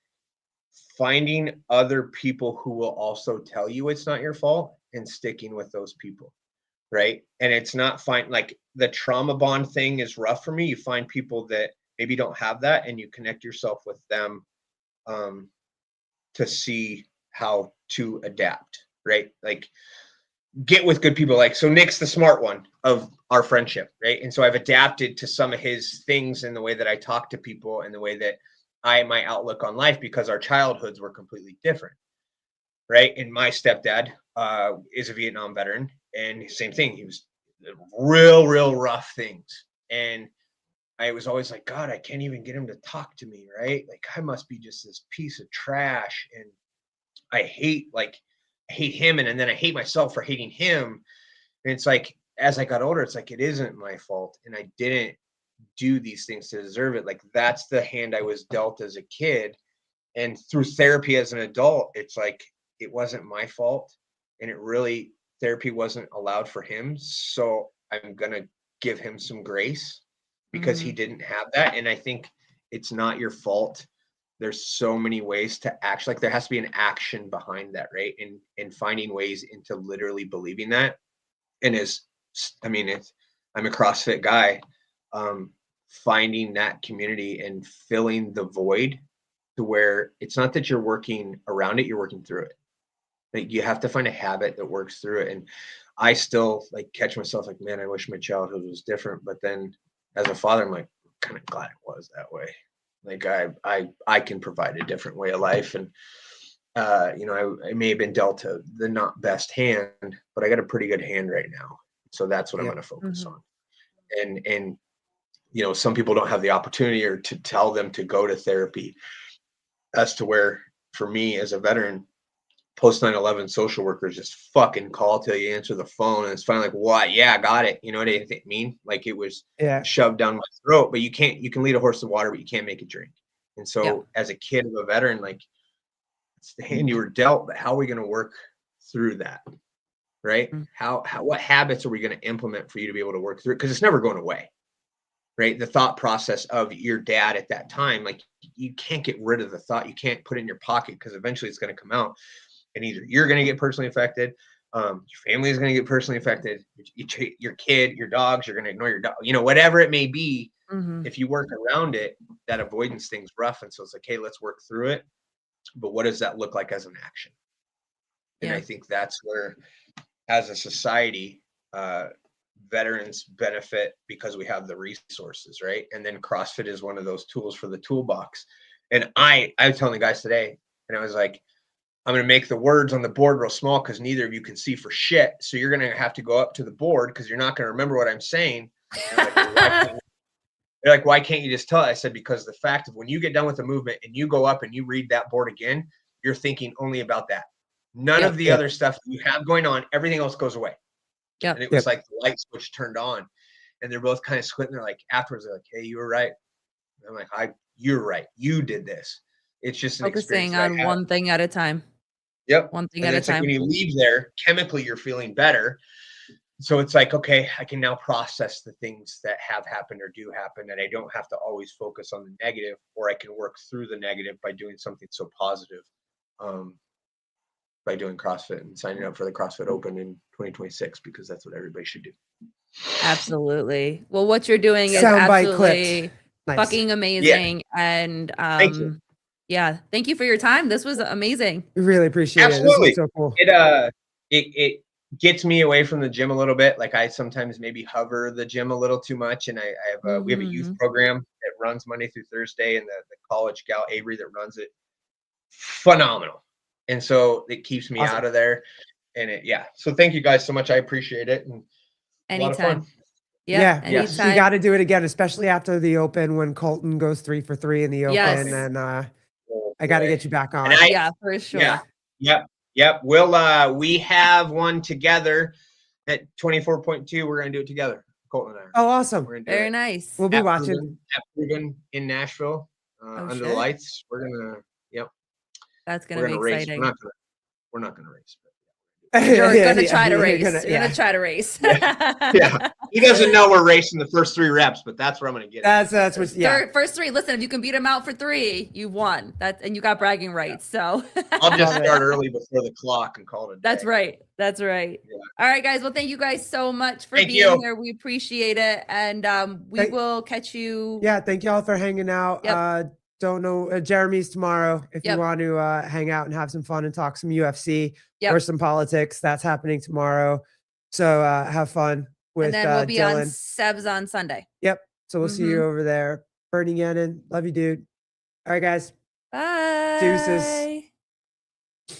finding other people who will also tell you it's not your fault and sticking with those people, right? And it's not fine. Like the trauma bond thing is rough for me. You find people that maybe don't have that, and you connect yourself with them to see how to adapt, right? Like get with good people. Like, so Nick's the smart one of our friendship, right? And so I've adapted to some of his things in the way that I talk to people and the way that my outlook on life, because our childhoods were completely different, right? And my stepdad is a Vietnam veteran, and same thing. He was real rough things. And I was always like, God, I can't even get him to talk to me, right? Like I must be just this piece of trash. And I hate him. And then I hate myself for hating him. And it's like, as I got older, it's like, it isn't my fault. And I didn't do these things to deserve it. Like that's the hand I was dealt as a kid. And through therapy as an adult, it's like, it wasn't my fault. And therapy wasn't allowed for him. So I'm going to give him some grace because he didn't have that. And I think it's not your fault. There's so many ways to act. Like there has to be an action behind that, right? And finding ways into literally believing that. And I'm a CrossFit guy. Finding that community and filling the void to where it's not that you're working around it, you're working through it. Like you have to find a habit that works through it. And I still catch myself like, man, I wish my childhood was different. But then as a father, I'm like, kind of glad it was that way. Like I can provide a different way of life. And I may have been dealt the not best hand, but I got a pretty good hand right now. So that's what I'm going to focus on. And some people don't have the opportunity or to tell them to go to therapy, as to where for me as a veteran, post 9/11 social workers just fucking call till you answer the phone. And it's finally like, what? Yeah, I got it. You know what I mean? Like it was shoved down my throat, but you can lead a horse to water, but you can't make it drink. And so as a kid of a veteran, like it's the hand you were dealt, but how are we going to work through that? Right? What habits are we going to implement for you to be able to work through it? Because it's never going away. Right? The thought process of your dad at that time, like you can't get rid of the thought. You can't put it in your pocket because eventually it's going to come out. And either you're going to get personally affected, your family is going to get personally affected, your kid, your dogs, you're going to ignore your dog, whatever it may be. If you work around it, that avoidance thing's rough. And so it's like, hey, let's work through it. But what does that look like as an action? And I think that's where, as a society, veterans benefit because we have the resources, right? And then CrossFit is one of those tools for the toolbox. And I was telling the guys today, and I was like, I'm going to make the words on the board real small because neither of you can see for shit. So you're going to have to go up to the board because you're not going to remember what I'm saying. They're like, why can't you just tell it? I said, because the fact of when you get done with the movement and you go up and you read that board again, you're thinking only about that. None of the other stuff that you have going on, everything else goes away. And it was like the light switch turned on. And they're both kind of squinting. They're like, afterwards, they're like, hey, you were right. And I'm like, you're right. You did this. It's just an focusing experience on one thing at a time. Yep. One thing and at a it's time. Like when you leave there, chemically, you're feeling better. So it's like, okay, I can now process the things that have happened or do happen, and I don't have to always focus on the negative, or I can work through the negative by doing something so positive, by doing CrossFit and signing up for the CrossFit Open in 2026, because that's what everybody should do. Absolutely. Well, what you're doing is Soundbite absolutely Nice. fucking amazing. And Thank you. Thank you for your time. This was amazing. We really appreciate it. This Absolutely. was so cool. It gets me away from the gym a little bit. Like I sometimes maybe hover the gym a little too much. And I have we have a youth program that runs Monday through Thursday, and the college gal Avery that runs it, phenomenal. And so it keeps me out of there. And so thank you guys so much. I appreciate it. And anytime. A lot of fun. Yeah, anytime. we got to do it again, especially after the Open when Colton goes 3 for 3 in the Open. Yes. And I got to get you back on. And Yeah, for sure. Yeah. Yep. We'll we have one together at 24.2. We're gonna do it together. Colton and I. Oh, awesome. We're gonna do Very it nice. We'll be at watching. Proven in Nashville, under the shit. lights. We're gonna That's gonna we're be gonna race. exciting. We're not gonna race. You're Yeah, gonna yeah, try to you're race. gonna- You're yeah. gonna try to race. Yeah. He doesn't know we're racing the first 3 reps, but that's where I'm gonna get it. That's what. Yeah. First 3. Listen, if you can beat him out for 3, you won. And you got bragging rights. So I'll just Love it. start early before the clock and call it a that's day. right. That's right. Yeah. All right, guys. Well, thank you guys so much for Thank being you. here. We appreciate it. And we will catch you. Yeah. Thank y'all for hanging out. Yep. Don't know Jeremy's tomorrow. If Yep. you want to hang out and have some fun and talk some UFC Yep. or some politics, that's happening tomorrow. So have fun with And then we'll be on Dylan. Sebs on Sunday. Yep. So we'll see you over there. Bernie Gannon. Love you, dude. All right, guys. Bye. Deuces.